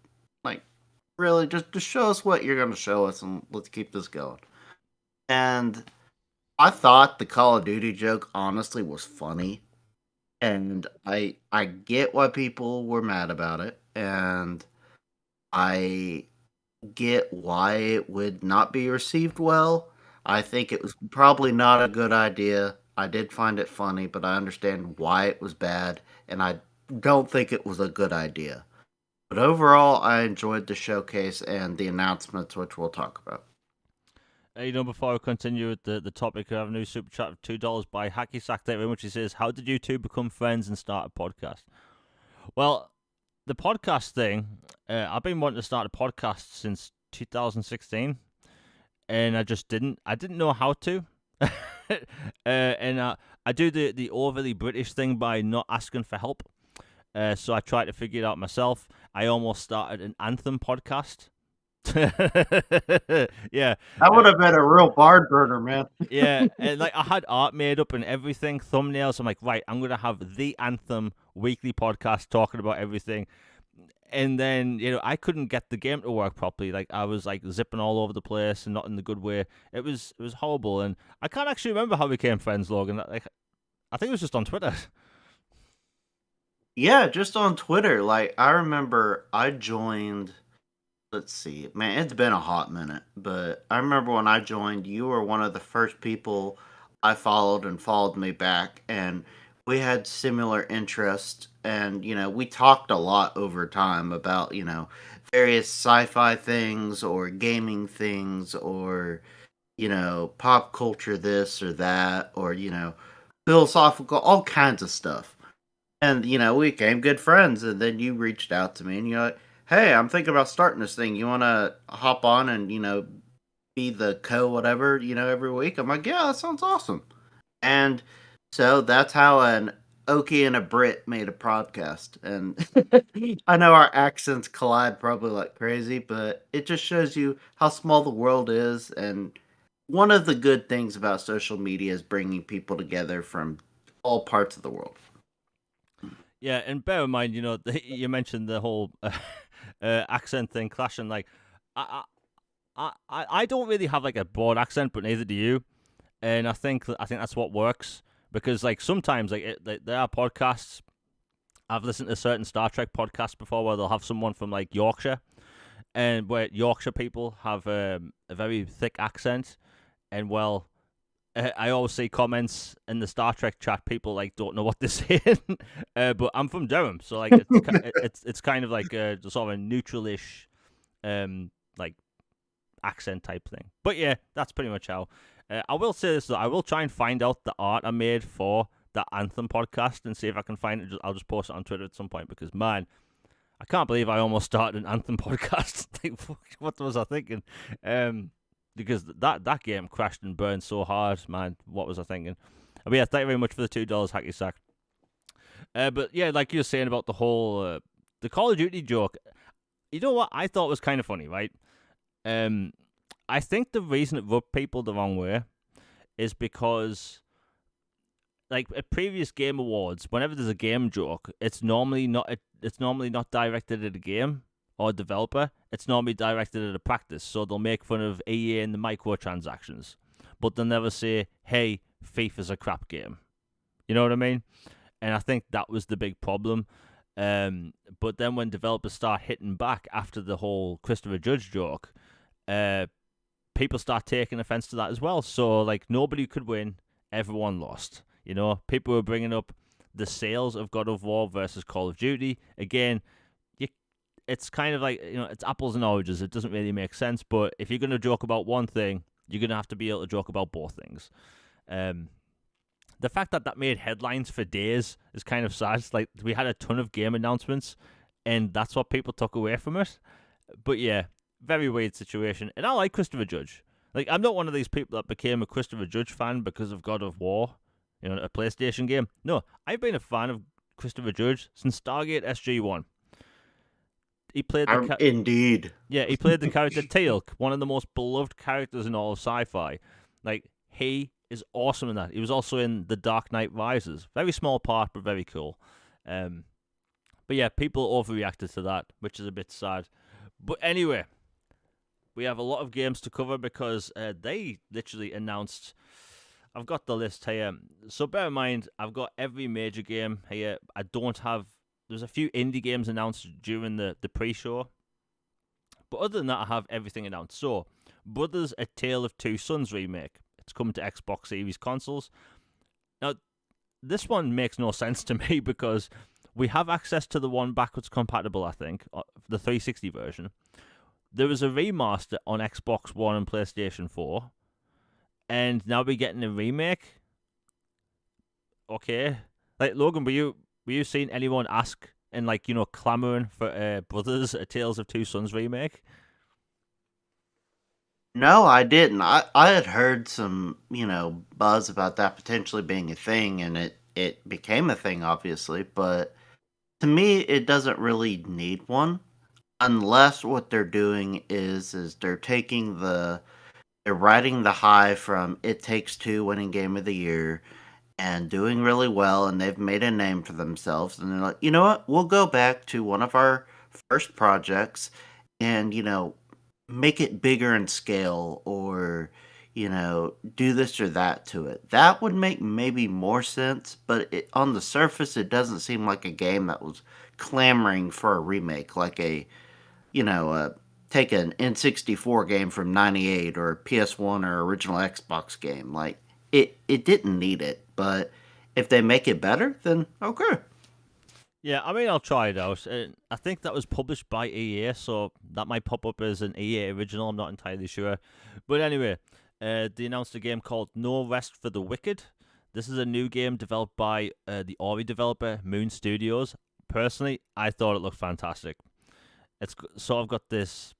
Like, really, just show us what you're going to show us, and let's keep this going. And I thought the Call of Duty joke honestly was funny, and I get why people were mad about it, and I get why it would not be received well. I think it was probably not a good idea. I did find it funny, but I understand why it was bad, and I don't think it was a good idea. But overall, I enjoyed the showcase and the announcements, which we'll talk about. Before I continue with the topic, I have a new super chat of $2 by Hacky Sack there, in which he says, "How did you two become friends and start a podcast?" Well, the podcast thing, I've been wanting to start a podcast since 2016, and I just didn't. I didn't know how to. And I do the overly British thing by not asking for help. So I tried to figure it out myself. I almost started an Anthem podcast. Yeah, That would have been a real barn burner, man. yeah, and like I had art made up and everything, thumbnails. I'm like, right, I'm gonna have the Anthem weekly podcast talking about everything. And then I couldn't get the game to work properly. Like I was like zipping all over the place and not in the good way. It was horrible, and I can't actually remember how we became friends, Logan. Like I think it was just on Twitter. Yeah, just on Twitter. Like I remember I joined, let's see, man, it's been a hot minute, but I remember when I joined, you were one of the first people I followed and followed me back, and we had similar interests, and we talked a lot over time about various sci-fi things or gaming things or pop culture this or that or philosophical, all kinds of stuff. And we became good friends, and then you reached out to me, and you're like, "Hey, I'm thinking about starting this thing. You want to hop on and be the co whatever every week?" I'm like, "Yeah, that sounds awesome." And so that's how an Okie and a Brit made a podcast. And I know our accents collide probably like crazy, but it just shows you how small the world is. And one of the good things about social media is bringing people together from all parts of the world. Yeah, and bear in mind, you mentioned the whole accent thing clashing. Like, I, I don't really have like a broad accent, but neither do you. And I think that's what works because like sometimes there are podcasts. I've listened to certain Star Trek podcasts before where they'll have someone from like Yorkshire, and where Yorkshire people have a very thick accent, and well, I always see comments in the Star Trek chat. People like don't know what they're saying, but I'm from Durham, so like it's kind of like sort of a neutralish, like accent type thing. But yeah, that's pretty much how. I will say this though, I will try and find out the art I made for that Anthem podcast and see if I can find it. I'll just post it on Twitter at some point because man, I can't believe I almost started an Anthem podcast. Like, what was I thinking? Because that game crashed and burned so hard, man. What was I thinking? But yeah, thank you very much for the $2 hacky sack. But yeah, like you were saying about the whole the Call of Duty joke. You know what I thought was kind of funny, right? I think the reason it rubbed people the wrong way is because, like, at previous game awards, whenever there's a game joke, it's normally not directed at a game or a developer. It's normally directed at a practice. So they'll make fun of EA and the microtransactions, but they'll never say, "Hey, FIFA's a crap game." You know what I mean? And I think that was the big problem. But then when developers start hitting back after the whole Christopher Judge joke, people start taking offense to that as well. So, like, nobody could win, everyone lost. You know, people were bringing up the sales of God of War versus Call of Duty. Again, it's kind of like, it's apples and oranges. It doesn't really make sense. But if you're going to joke about one thing, you're going to have to be able to joke about both things. The fact that made headlines for days is kind of sad. Like, we had a ton of game announcements, and that's what people took away from it. But yeah, very weird situation. And I like Christopher Judge. Like, I'm not one of these people that became a Christopher Judge fan because of God of War, a PlayStation game. No, I've been a fan of Christopher Judge since Stargate SG-1. He played indeed. Yeah, he played the character Teal'c, one of the most beloved characters in all of sci-fi. Like, he is awesome in that. He was also in The Dark Knight Rises. Very small part, but very cool. But yeah, people overreacted to that, which is a bit sad. But anyway, we have a lot of games to cover because they literally announced... I've got the list here. So bear in mind, I've got every major game here. I don't have... There's a few indie games announced during the pre-show. But other than that, I have everything announced. So, Brothers: A Tale of Two Sons remake. It's coming to Xbox Series consoles. Now, this one makes no sense to me because we have access to the one backwards compatible, I think, the 360 version. There was a remaster on Xbox One and PlayStation 4. And now we're getting a remake? Okay. Like, Logan, were you seeing anyone ask and, like, clamoring for Brothers: A Tales of Two Sons remake? No, I didn't. I had heard some, buzz about that potentially being a thing, and it became a thing, obviously, but to me, it doesn't really need one, unless what they're doing is they're they're riding the high from It Takes Two winning Game of the Year and doing really well, and they've made a name for themselves, and they're like, you know what, we'll go back to one of our first projects and, make it bigger in scale or, do this or that to it. That would make maybe more sense, but on the surface, it doesn't seem like a game that was clamoring for a remake, like take an N64 game from '98 or a PS1 or original Xbox game. Like, it didn't need it, but if they make it better, then okay. Yeah, I mean, I'll try it out. I think that was published by EA, so that might pop up as an EA original. I'm not entirely sure. But anyway, they announced a game called No Rest for the Wicked. This is a new game developed by the Ori developer, Moon Studios. Personally, I thought it looked fantastic. It's sort of got this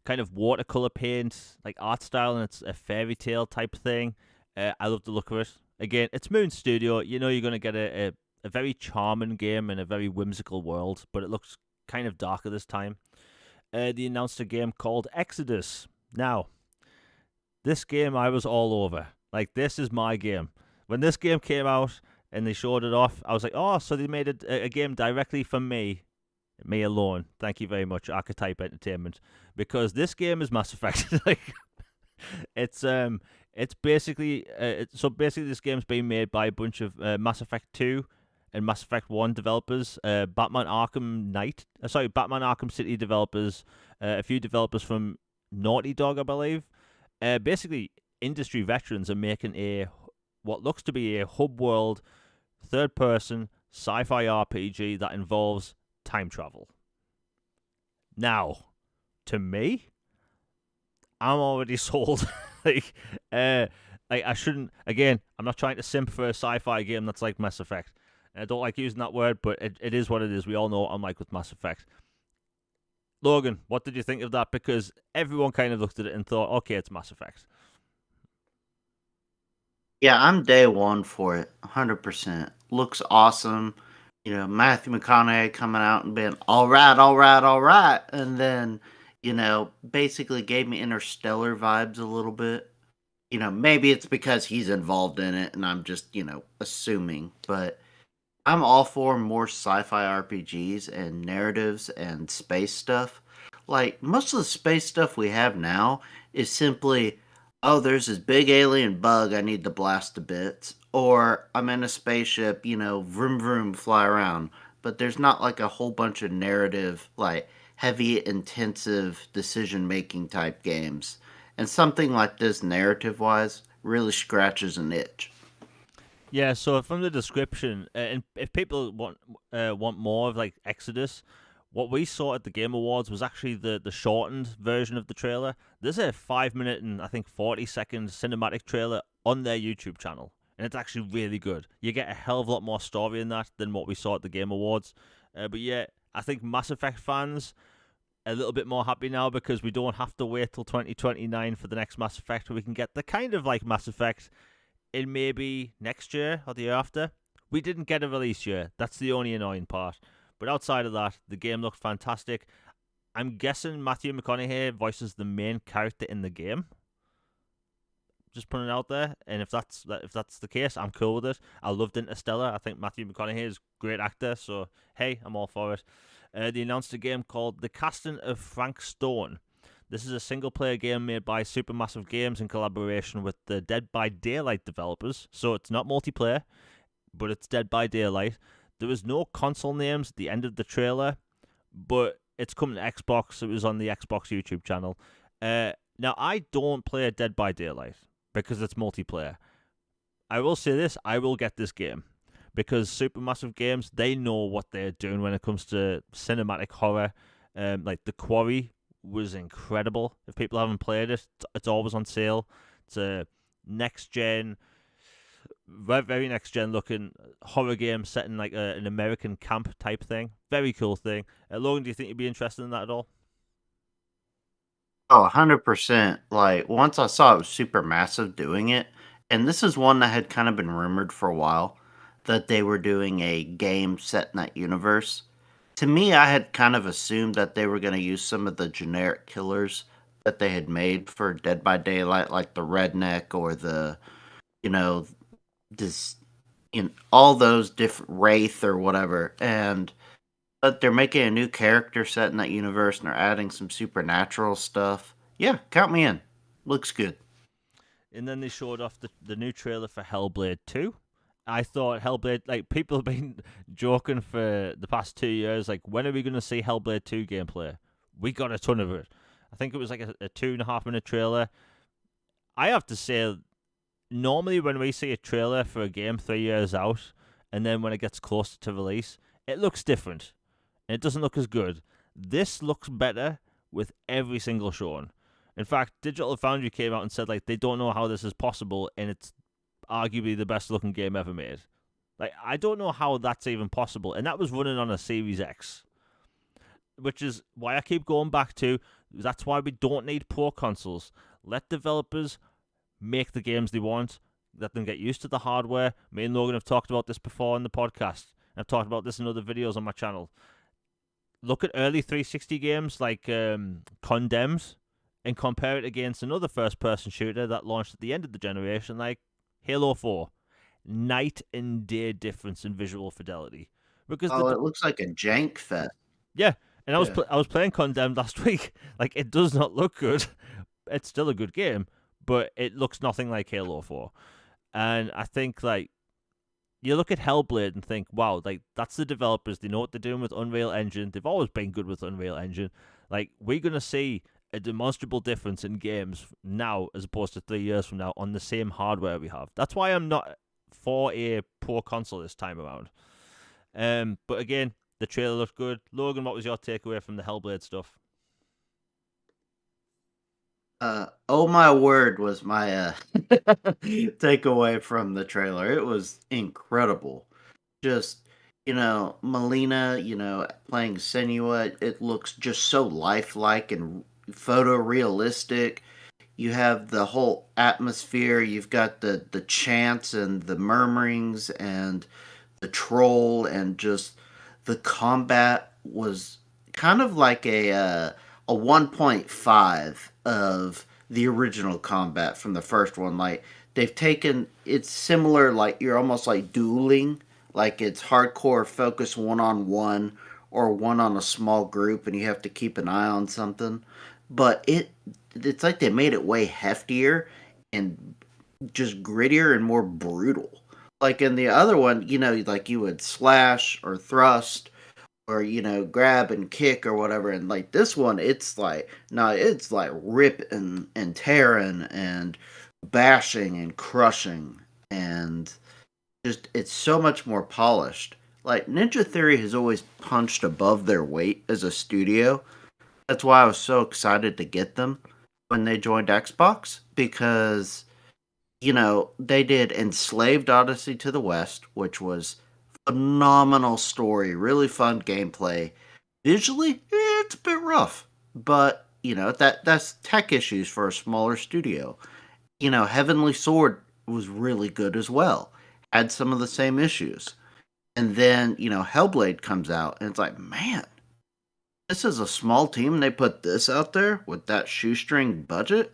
kind of watercolor paint, like art style, and it's a fairy tale type thing. I love the look of it. Again, it's Moon Studio. You're going to get a very charming game in a very whimsical world, but it looks kind of darker this time. They announced a game called Exodus. Now, this game I was all over. Like, this is my game. When this game came out and they showed it off, I was like, oh, so they made a game directly for me alone. Thank you very much, Archetype Entertainment, because this game is Mass Effect. Like, it's basically so basically this game's being made by a bunch of Mass Effect 2 and Mass Effect 1 developers, Batman Arkham City developers, a few developers from Naughty Dog, I believe. Basically, industry veterans are making what looks to be a hub world, third-person sci-fi RPG that involves time travel. Now, to me, I'm already sold. I shouldn't. Again, I'm not trying to simp for a sci-fi game that's like Mass Effect. I don't like using that word, but it is what it is. We all know what I'm like with Mass Effect. Logan, what did you think of that? Because everyone kind of looked at it and thought, okay, it's Mass Effect. Yeah, I'm day one for it, 100%. Looks awesome. Matthew McConaughey coming out and being all right, all right, all right, and then basically gave me Interstellar vibes a little bit. Maybe it's because he's involved in it, and I'm just assuming, but I'm all for more sci-fi RPGs and narratives and space stuff. Like most of the space stuff we have now is simply, oh, there's this big alien bug I need to blast to bits, or I'm in a spaceship, vroom vroom, fly around. But there's not like a whole bunch of narrative, like heavy, intensive decision making type games. And something like this, narrative wise, really scratches an itch. Yeah, so from the description, and if people want more of like Exodus, what we saw at the Game Awards was actually the shortened version of the trailer. There's a 5 minute and I think 40 second cinematic trailer on their YouTube channel, and it's actually really good. You get a hell of a lot more story in that than what we saw at the Game Awards. But yeah, I think Mass Effect fans a little bit more happy now because we don't have to wait till 2029 for the next Mass Effect. We can get the kind of like Mass Effect in maybe next year or the year after. We didn't get a release year. That's the only annoying part. But outside of that, the game looked fantastic. I'm guessing Matthew McConaughey voices the main character in the game. Just putting it out there, and if that's the case, I'm cool with it. I loved Interstellar. I think Matthew McConaughey is a great actor, so hey, I'm all for it. They announced a game called The Casting of Frank Stone. This is a single player game made by Supermassive Games in collaboration with the Dead by Daylight developers. So it's not multiplayer, but it's Dead by Daylight. There was no console names at the end of the trailer, but it's coming to Xbox. It was on the Xbox YouTube channel. Now, I don't play Dead by Daylight because it's multiplayer. I will say this, I will get this game because Supermassive Games, they know what they're doing when it comes to cinematic horror. Like The Quarry was incredible. If people haven't played it, it's always on sale. It's a next gen, very next gen looking horror game set in like an American camp type thing. Very cool thing. Logan, do you think you'd be interested in that at all? Oh, 100%. Like, once I saw it was Supermassive doing it, and this is one that had kind of been rumored for a while that they were doing a game set in that universe. To me, I had kind of assumed that they were going to use some of the generic killers that they had made for Dead by Daylight, like the redneck or you know, this, all those different Wraith or whatever. But they're making a new character set in that universe and they're adding some supernatural stuff. Yeah, count me in. Looks good. And then they showed off the new trailer for HellBlade 2. I thought Hellblade, like, people have been joking for the past 2 years, like, when are we going to see Hellblade 2 gameplay? We got a ton of it. I think it was like a 2.5 minute trailer. I have to say, normally when we see a trailer for a game 3 years out, and then when it gets closer to release, it looks different. And it doesn't look as good. This looks better with every single showing. In fact, Digital Foundry came out and said like they don't know how this is possible, and it's arguably the best looking game ever made. Like I don't know how that's even possible, and that was running on a Series X, which is why I keep going back to. That's why we don't need pro consoles. Let developers make the games they want. Let them get used to the hardware. Me and Logan have talked about this before in the podcast. I've talked about this in other videos on my channel. Look at early 360 games like Condemned and compare it against another first person shooter that launched at the end of the generation like Halo 4. Night and day difference in visual fidelity. Because Oh, it looks like a jank fest. yeah, and Yeah. I was playing Condemned last week. Like it does not look good. It's still a good game, but it looks nothing like Halo 4. And I think like you look at Hellblade and think, wow, like that's the developers. They know what they're doing with Unreal Engine. They've always been good with Unreal Engine. Like we're gonna see a demonstrable difference in games now as opposed to 3 years from now on the same hardware we have. That's why I'm not for a pro console this time around. But again, the trailer looked good. Logan, what was your takeaway from the Hellblade stuff? Oh my word was my takeaway from the trailer. It was incredible. Just Melina, playing Senua, it looks just so lifelike and photorealistic. You have the whole atmosphere. You've got the chants and the murmurings and the troll, and just the combat was kind of like a 1.5 of the original combat from the first one. Like they've taken it's similar, like you're almost like dueling, like it's hardcore focus one on one or one on a small group, and you have to keep an eye on something. But it's like they made it way heftier and just grittier and more brutal. Like in the other one, like you would slash or thrust or grab and kick or whatever, and like this one, it's like no, it's like ripping and tearing and bashing and crushing, and just it's so much more polished. Like Ninja Theory has always punched above their weight as a studio. That's why I was so excited to get them when they joined Xbox, because they did Enslaved Odyssey to the West, which was phenomenal story, really fun gameplay. Visually, it's a bit rough, but that's tech issues for a smaller studio. Heavenly Sword was really good as well. Had some of the same issues. And then, Hellblade comes out and it's like, man, this is a small team. They put this out there with that shoestring budget.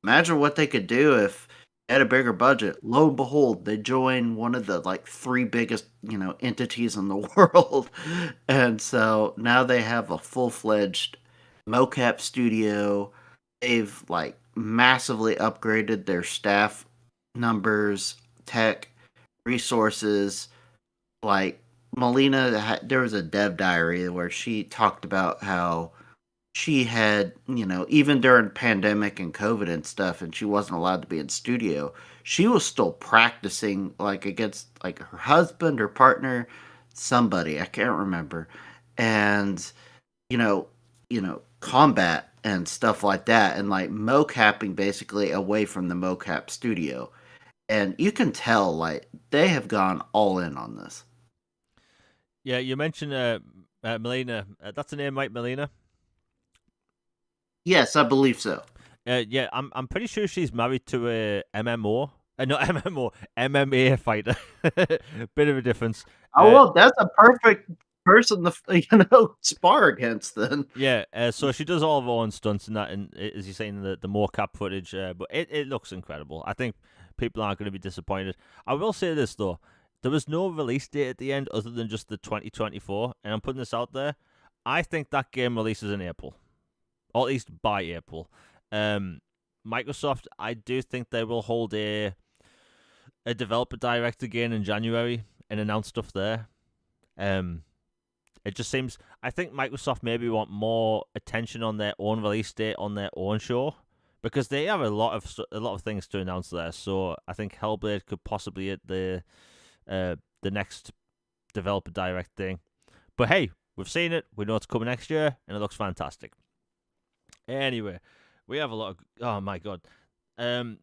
Imagine what they could do if they had a bigger budget. Lo and behold, they join one of the like three biggest, entities in the world. And so now they have a full-fledged mocap studio. They've like massively upgraded their staff numbers, tech, resources. Like Melina, there was a dev diary where she talked about how she had, even during pandemic and COVID and stuff, and she wasn't allowed to be in studio, she was still practicing like against like her husband or partner, somebody, I can't remember. And, combat and stuff like that, and like mocapping basically away from the mocap studio. And you can tell like they have gone all in on this. Yeah, you mentioned Melina. That's the name, right, Melina? Yes, I believe so. Yeah, I'm pretty sure she's married to a MMO. Not MMO, MMA fighter. Bit of a difference. Oh well, that's a perfect person to spar against then. Yeah, so she does all of her own stunts and that, and as you're saying, the mocap footage, but it looks incredible. I think people aren't going to be disappointed. I will say this though, there was no release date at the end other than just the 2024, and I'm putting this out there. I think that game releases in April, or at least by April. Um, Microsoft, I do think they will hold a developer direct again in January and announce stuff there. Um, it just seems I think Microsoft maybe want more attention on their own release date on their own show because they have a lot of things to announce there. So I think Hellblade could possibly hit the next developer direct thing. But hey, we've seen it. We know it's coming next year, and it looks fantastic. Anyway, we have a lot of oh my god.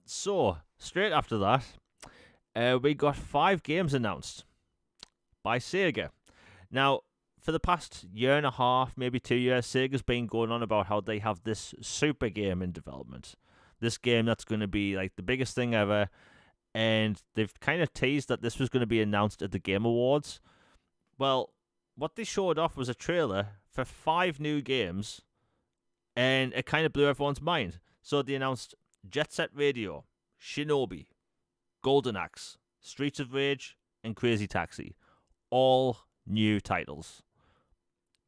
So straight after that, we got 5 games announced by Sega. Now, for the past year and a half, maybe 2 years, Sega's been going on about how they have this super game in development. This game that's going to be like the biggest thing ever. And they've kind of teased that this was going to be announced at the Game Awards. Well, what they showed off was a trailer for 5 new games, and it kind of blew everyone's mind. So they announced Jet Set Radio, Shinobi, Golden Axe, Streets of Rage, and Crazy Taxi. All new titles.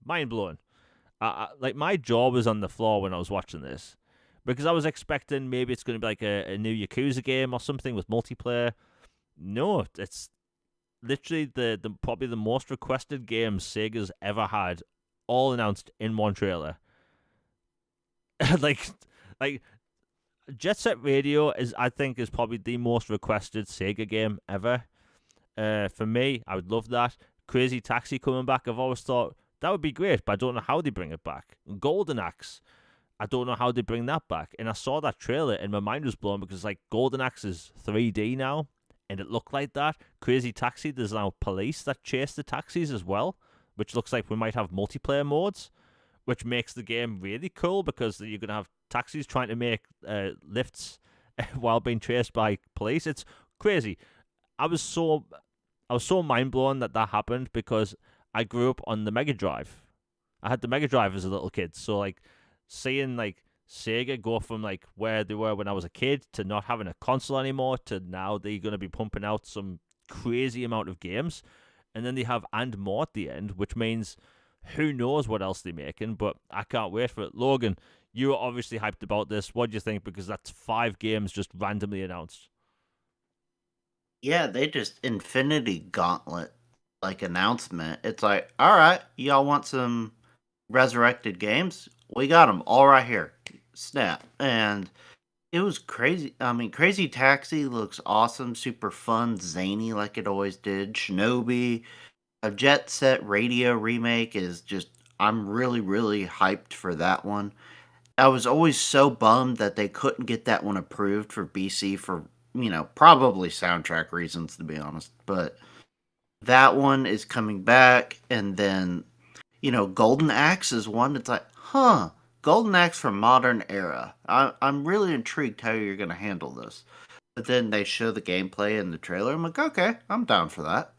Mind blowing. Like my jaw was on the floor when I was watching this because I was expecting maybe it's going to be like a new Yakuza game or something with multiplayer. No, it's literally the probably the most requested games Sega's ever had, all announced in one trailer. like, like Jet Set Radio I think is probably the most requested Sega game ever. For me, I would love that. Crazy Taxi coming back. I've always thought that would be great, but I don't know how they bring it back. Golden Axe, I don't know how they bring that back. And I saw that trailer and my mind was blown because like Golden Axe is 3D now, and it looked like that. Crazy Taxi, there's now police that chase the taxis as well, which looks like we might have multiplayer modes, which makes the game really cool because you're gonna have taxis trying to make lifts while being chased by police. It's crazy. I was so I was so mind blown that that happened because I grew up on the Mega Drive. I had the Mega Drive as a little kid, so like seeing like Sega go from like where they were when I was a kid to not having a console anymore to now they're going to be pumping out some crazy amount of games, and then they have and more at the end, which means who knows what else they're making. But I can't wait for it. Logan, you are obviously hyped about this. What do you think? Because that's 5 games just randomly announced. Yeah, they just Infinity Gauntlet like announcement. It's like, all right, y'all want some resurrected games? We got them all right here. Snap. And it was crazy. I mean, Crazy Taxi looks awesome, super fun, zany like it always did. Shinobi, a Jet Set Radio remake is just. I'm really, really hyped for that one. I was always so bummed that they couldn't get that one approved for BC for, probably soundtrack reasons, to be honest. But that one is coming back. And then, Golden Axe is one that's like, huh, Golden Axe for modern era. I'm really intrigued how you're going to handle this. But then they show the gameplay in the trailer. I'm like, okay, I'm down for that.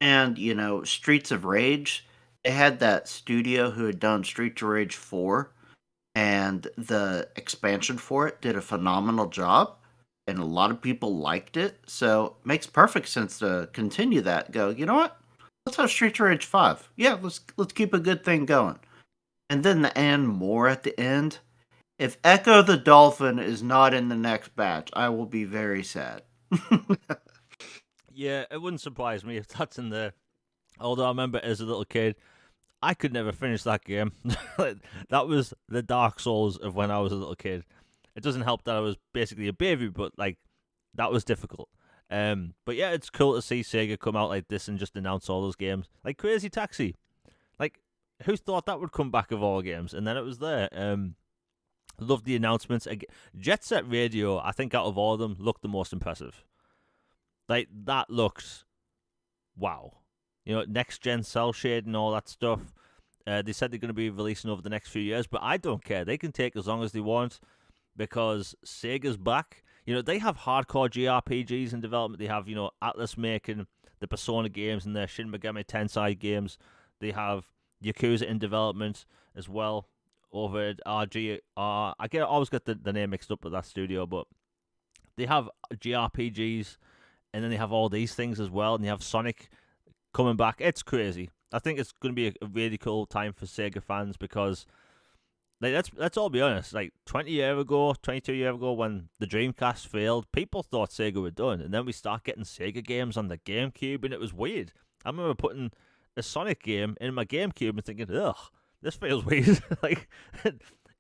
And, Streets of Rage, they had that studio who had done Streets of Rage 4 and the expansion for it did a phenomenal job and a lot of people liked it, so it makes perfect sense to continue that. Go, you know what, let's have Street Rage 5. Yeah, let's keep a good thing going. And then the and more at the end. If Echo the Dolphin is not in the next batch, I will be very sad. Yeah, it wouldn't surprise me if that's in there. Although I remember as a little kid, I could never finish that game. That was the Dark Souls of when I was a little kid. It doesn't help that I was basically a baby, but like that was difficult. But yeah, it's cool to see Sega come out like this and just announce all those games, like Crazy Taxi. Like, who thought that would come back of all games? And then it was there. Loved the announcements. Jet Set Radio, I think out of all of them, looked the most impressive. Like that looked wow. Next gen cell shade and all that stuff. They said they're going to be releasing over the next few years, but I don't care. They can take as long as they want because Sega's back. They have hardcore JRPGs in development. They have, Atlas making the Persona games and their Shin Megami Tensei games. They have Yakuza in development as well over at RG. Always get the name mixed up with that studio, but they have JRPGs and then they have all these things as well. And they have Sonic coming back. It's crazy. I think it's going to be a really cool time for Sega fans because, like, let's all be honest. Like 20 years ago, 22 years ago, when the Dreamcast failed, people thought Sega were done, and then we start getting Sega games on the GameCube, and it was weird. I remember putting a Sonic game in my GameCube and thinking, ugh, this feels weird. Like,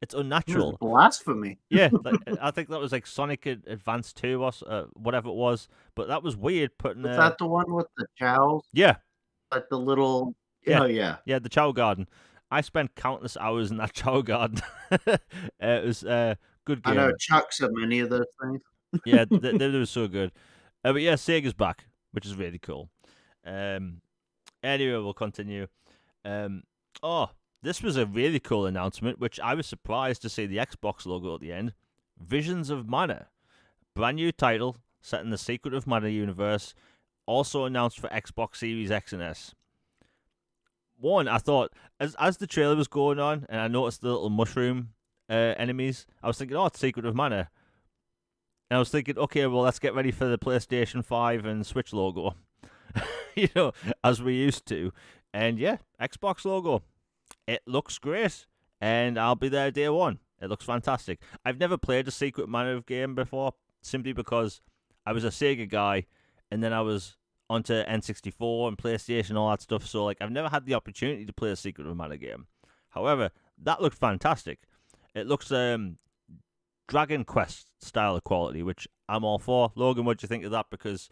it's unnatural. Blasphemy. Yeah, like, I think that was like Sonic Advance 2 or whatever it was, but that was weird putting. Was that the one with the chows? Yeah, Like the little. yeah, Oh, yeah. yeah, the Chow Garden. I spent countless hours in that Chow Garden. It was a good I game. know Chuck so many of those things. Yeah, they were so good. But yeah, Sega's back, which is really cool. Anyway, we'll continue. Oh, this was a really cool announcement, which I was surprised to see the Xbox logo at the end. Visions of Mana. Brand new title set in the Secret of Mana universe. Also announced for Xbox Series X and S. One, I thought, as the trailer was going on, and I noticed the little mushroom enemies, I was thinking, oh, it's Secret of Mana. And I was thinking, okay, well, let's get ready for the PlayStation 5 and Switch logo. As we used to. And yeah, Xbox logo. It looks great. And I'll be there day one. It looks fantastic. I've never played a Secret Mana game before, simply because I was a Sega guy, and then I was onto N64 and PlayStation, all that stuff. So, like, I've never had the opportunity to play a Secret of Mana game. However, that looked fantastic. It looks Dragon Quest style of quality, which I'm all for. Logan, what do you think of that? Because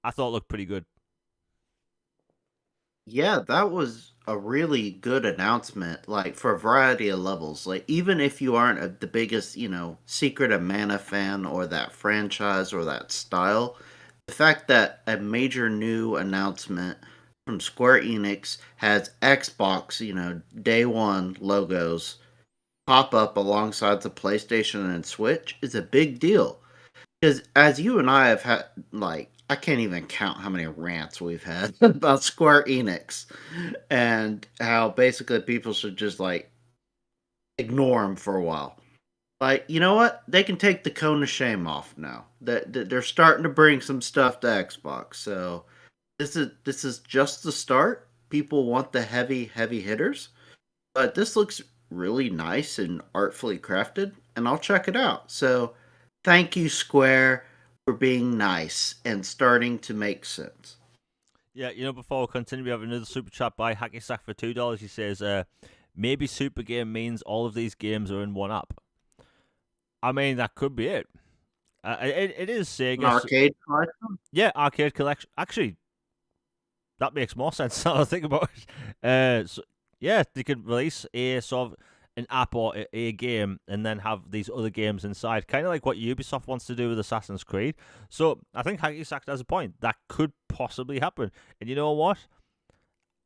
I thought it looked pretty good. Yeah, that was a really good announcement, like for a variety of levels. Like, even if you aren't the biggest, Secret of Mana fan or that franchise or that style, The fact that a major new announcement from Square Enix has Xbox, day one logos pop up alongside the PlayStation and Switch is a big deal. Because as you and I have had, like, I can't even count how many rants we've had about Square Enix and how basically people should just, like, ignore them for a while. Like, you know what? They can take the cone of shame off now. That they're starting to bring some stuff to Xbox. So this is just the start. People want the heavy hitters, but this looks really nice and artfully crafted, and I'll check it out. So, thank you, Square, for being nice and starting to make sense. Yeah, before we continue, we have another super chat by Hacky Sack for $2. He says, maybe Super Game means all of these games are in one app. I mean, that could be it. It is An Sega. arcade collection? Yeah, arcade collection. Actually, that makes more sense now I think about it. Yeah, they could release a sort of an app or a game and then have these other games inside, kind of like what Ubisoft wants to do with Assassin's Creed. So I think Hacky Sack has a point. That could possibly happen. And you know what?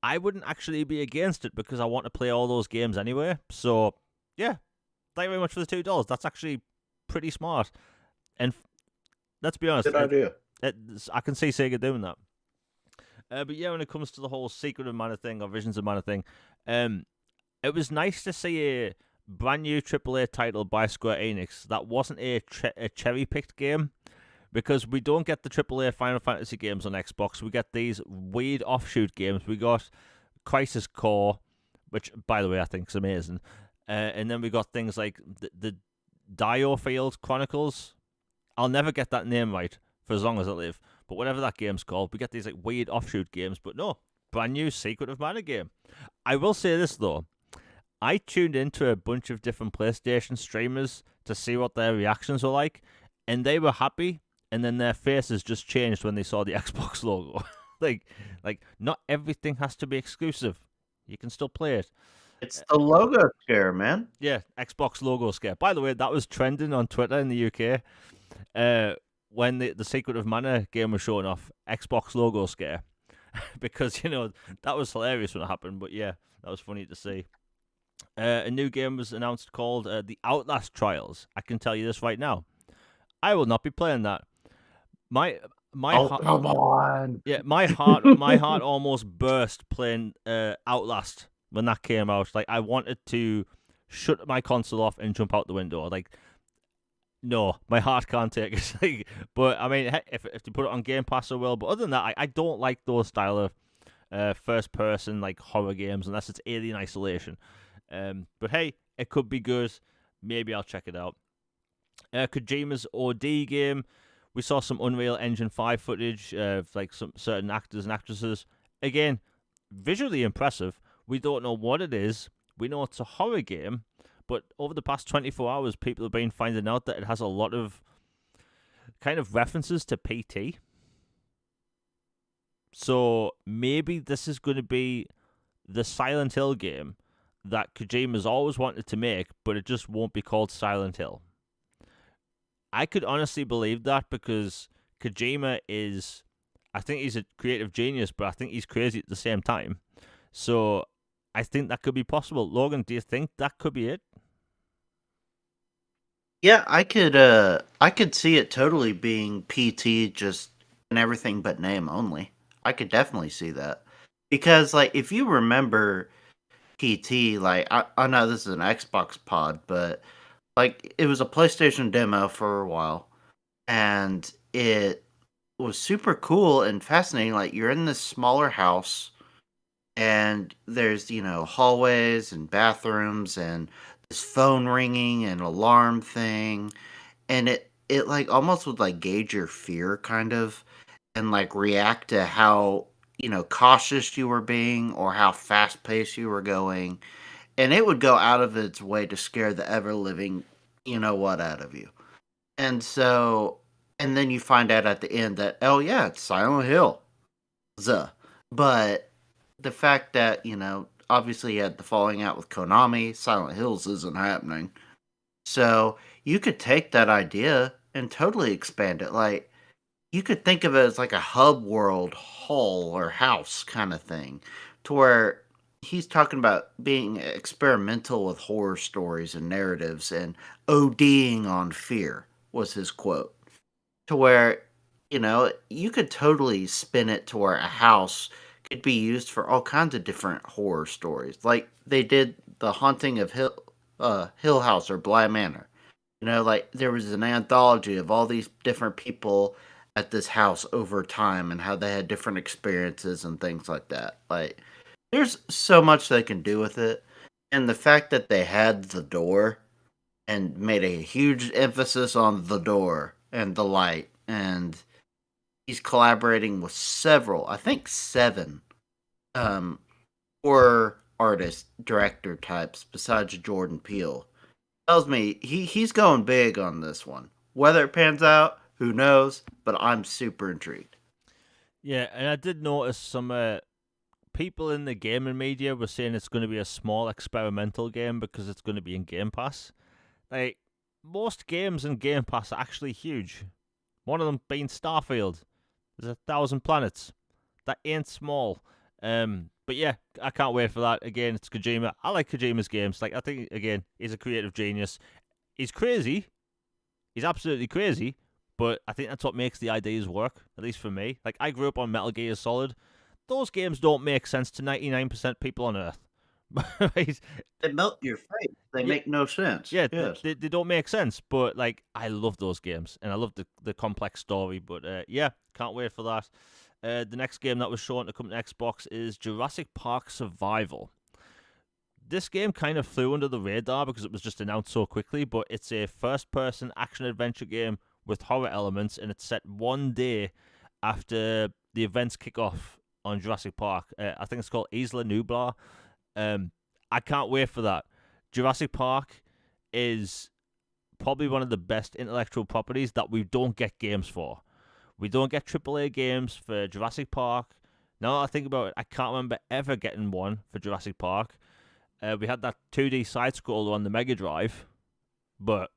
I wouldn't actually be against it because I want to play all those games anyway. So yeah, thank you very much for the $2. That's actually pretty smart. And let's be honest, Good idea. I can see Sega doing that. But yeah, when it comes to the whole Secret of Mana thing or Visions of Mana thing, it was nice to see a brand new AAA title by Square Enix that wasn't a cherry picked game, because we don't get the AAA Final Fantasy games on Xbox. We get these weird offshoot games. We got Crisis Core, which, by the way, I think is amazing. And then we got things like the Diofield Chronicles. I'll never get that name right for as long as I live. But whatever that game's called, we get these like weird offshoot games. But no, brand new Secret of Mana game. I will say this though, I tuned into a bunch of different PlayStation streamers to see what their reactions were like, and they were happy. And then their faces just changed when they saw the Xbox logo. like not everything has to be exclusive. You can still play it. It's the logo scare, man. Yeah, Xbox logo scare. By the way, that was trending on Twitter in the UK. When the Secret of Mana game was showing off, Xbox logo scare. Because, that was hilarious when it happened. But yeah, that was funny to see. A new game was announced called The Outlast Trials. I can tell you this right now. I will not be playing that. My Come on. Yeah, my heart almost burst playing Outlast when that came out. Like, I wanted to shut my console off and jump out the window. Like, no, my heart can't take it. Like, but I mean, if you put it on Game Pass, I will. But other than that, I don't like those style of first person like horror games unless it's Alien Isolation. But hey, it could be good. Maybe I'll check it out. Kojima's OD game. We saw some Unreal Engine 5 footage of like some certain actors and actresses. Again, visually impressive. We don't know what it is. We know it's a horror game, but over the past 24 hours, people have been finding out that it has a lot of kind of references to PT. So maybe this is going to be the Silent Hill game that Kojima's always wanted to make, but it just won't be called Silent Hill. I could honestly believe that because Kojima is, I think he's a creative genius, but I think he's crazy at the same time. So I think that could be possible. Logan, do you think that could be it? Yeah, I could see it totally being PT just in everything but name only. I could definitely see that. Because like if you remember PT, like I know this is an Xbox pod, but like it was a PlayStation demo for a while and it was super cool and fascinating. Like you're in this smaller house and there's, hallways and bathrooms and this phone ringing and alarm thing and it like almost would like gauge your fear kind of and like react to how cautious you were being or how fast paced you were going, and it would go out of its way to scare the ever living what out of you. And so and then you find out at the end that, oh yeah, it's Silent Hill. Zuh. But the fact that obviously you had the falling out with Konami, Silent Hills isn't happening. So you could take that idea and totally expand it. Like, you could think of it as like a hub world hall or house kind of thing, to where he's talking about being experimental with horror stories and narratives and ODing on fear was his quote. To where, you could totally spin it to where a house could be used for all kinds of different horror stories. Like they did the haunting of Hill House or Bly Manor. Like there was an anthology of all these different people at this house over time and how they had different experiences and things like that. Like there's so much they can do with it. And the fact that they had the door and made a huge emphasis on the door and the light, and he's collaborating with several, I think seven, um, horror artist director types besides Jordan Peele. Tells me he's going big on this one. Whether it pans out, who knows? But I'm super intrigued. Yeah, and I did notice some people in the gaming media were saying it's going to be a small experimental game because it's going to be in Game Pass. Like, most games in Game Pass are actually huge. One of them being Starfield. There's 1,000 planets. That ain't small. But yeah, I can't wait for that. Again, it's Kojima. I like Kojima's games. Like, I think, again, he's a creative genius. He's crazy. He's absolutely crazy. But I think that's what makes the ideas work, at least for me. Like, I grew up on Metal Gear Solid. Those games don't make sense to 99% people on Earth. Right? They melt your face. They Yeah, make no sense. yeah, Yes. they don't make sense, but like I love those games and I love the complex story. But yeah, can't wait for that. The next game that was shown to come to Xbox is Jurassic Park Survival. This game kind of flew under the radar because it was just announced so quickly, but it's a first-person action adventure game with horror elements, and it's set one day after the events kick off on Jurassic Park. I think it's called Isla Nublar. Um, I can't wait for that. Jurassic Park is probably one of the best intellectual properties that we don't get games for. We don't get AAA games for Jurassic Park. Now that I think about it, I can't remember ever getting one for Jurassic Park. We had that 2D side scroller on the Mega Drive, but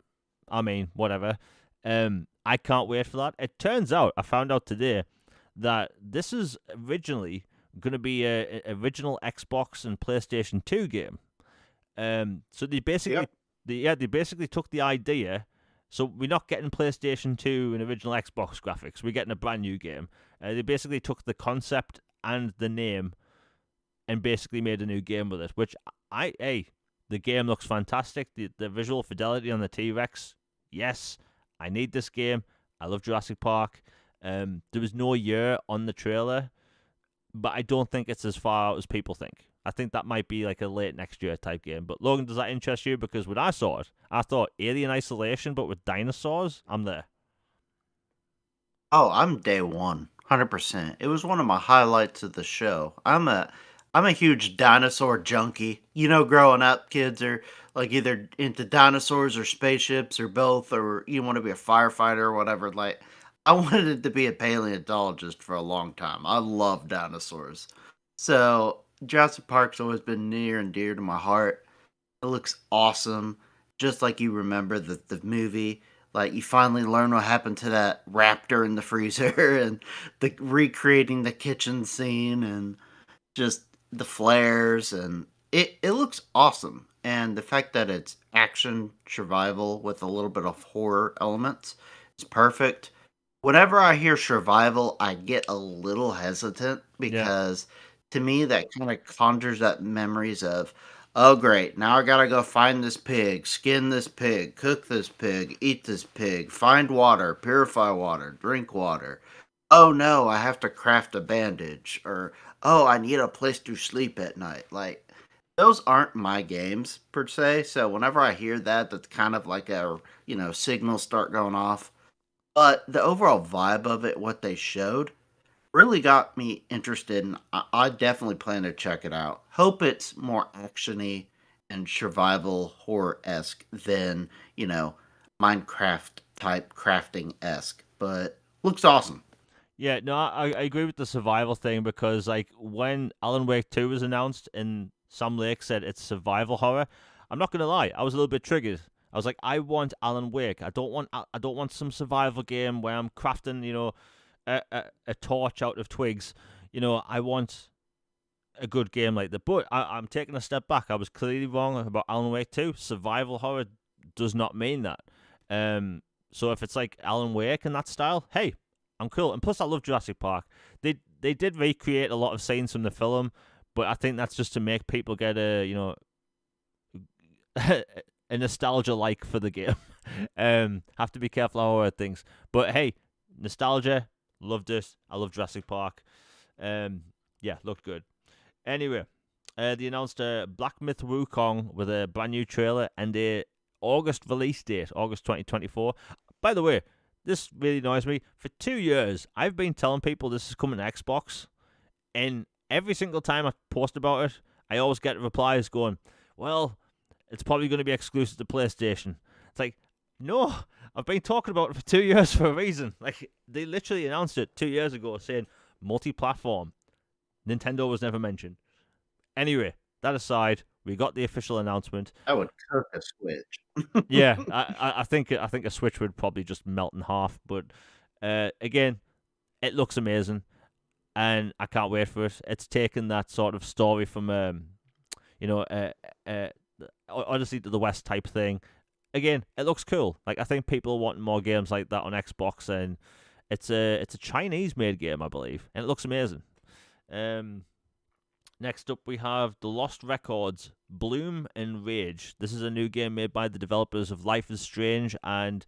I mean, whatever. I can't wait for that. It turns out, I found out today, that this is originally going to be a original Xbox and PlayStation 2 game. So Yep. they basically took the idea. So we're not getting PlayStation 2 and original Xbox graphics. We're getting a brand new game. They basically took the concept and the name and basically made a new game with it. Which the game looks fantastic. The visual fidelity on the T Rex, yes, I need this game. I love Jurassic Park. There was no year on the trailer, but I don't think it's as far out as people think. I think that might be like a late next year type game. But Logan, does that interest you? Because when I saw it, I thought Alien Isolation, but with dinosaurs. I'm there. Oh, I'm day one, 100%. It was one of my highlights of the show. I'm a huge dinosaur junkie. Growing up, kids are like either into dinosaurs or spaceships or both, or you want to be a firefighter or whatever. Like, I wanted to be a paleontologist for a long time. I love dinosaurs. So, Jurassic Park's always been near and dear to my heart. It looks awesome, just like you remember the movie. Like you finally learn what happened to that raptor in the freezer, and the recreating the kitchen scene, and just the flares, and it looks awesome. And the fact that it's action survival with a little bit of horror elements is perfect. Whenever I hear survival, I get a little hesitant Yeah, because to me that kind of conjures up memories of, oh great, now I gotta go find this pig, skin this pig, cook this pig, eat this pig, find water, purify water, drink water. Oh no, I have to craft a bandage, or oh, I need a place to sleep at night. Like those aren't my games per se. So whenever I hear that, that's kind of like a signals start going off. But the overall vibe of it, what they showed, really got me interested, and I definitely plan to check it out. Hope it's more actiony and survival horror esque than Minecraft type crafting esque, but looks awesome. yeah. No, I agree with the survival thing because like when Alan Wake 2 was announced and Sam Lake said it's survival horror, I'm not gonna lie, I was a little bit triggered. I was like, I want Alan Wake. I don't want some survival game where I'm crafting, a torch out of twigs. You know, I want a good game like that. But I'm taking a step back. I was clearly wrong about Alan Wake 2. Survival horror does not mean that. So if it's like Alan Wake and that style, hey, I'm cool. And plus, I love Jurassic Park. They did recreate a lot of scenes from the film, but I think that's just to make people get a nostalgia like for the game. Have to be careful how I word things. But hey, nostalgia, loved it. I love Jurassic Park. Yeah, looked good. Anyway, they announced Black Myth Wukong with a brand new trailer and a August release date, August 2024. By the way, this really annoys me. For 2 years, I've been telling people this is coming to Xbox, and every single time I post about it, I always get replies going, well, it's probably going to be exclusive to PlayStation. It's like, no, I've been talking about it for 2 years for a reason. Like, they literally announced it 2 years ago saying multi-platform. Nintendo was never mentioned. Anyway, that aside, we got the official announcement. I would cook a Switch. Yeah, I think a Switch would probably just melt in half. But again, it looks amazing, and I can't wait for it. It's taken that sort of story from you know, Odyssey to the West type thing. Again, it looks cool. Like I think people want more games like that on Xbox, and it's a Chinese made game, I believe, and it looks amazing. Next up, we have The Lost Records, Bloom and Rage. This is a new game made by the developers of Life is Strange and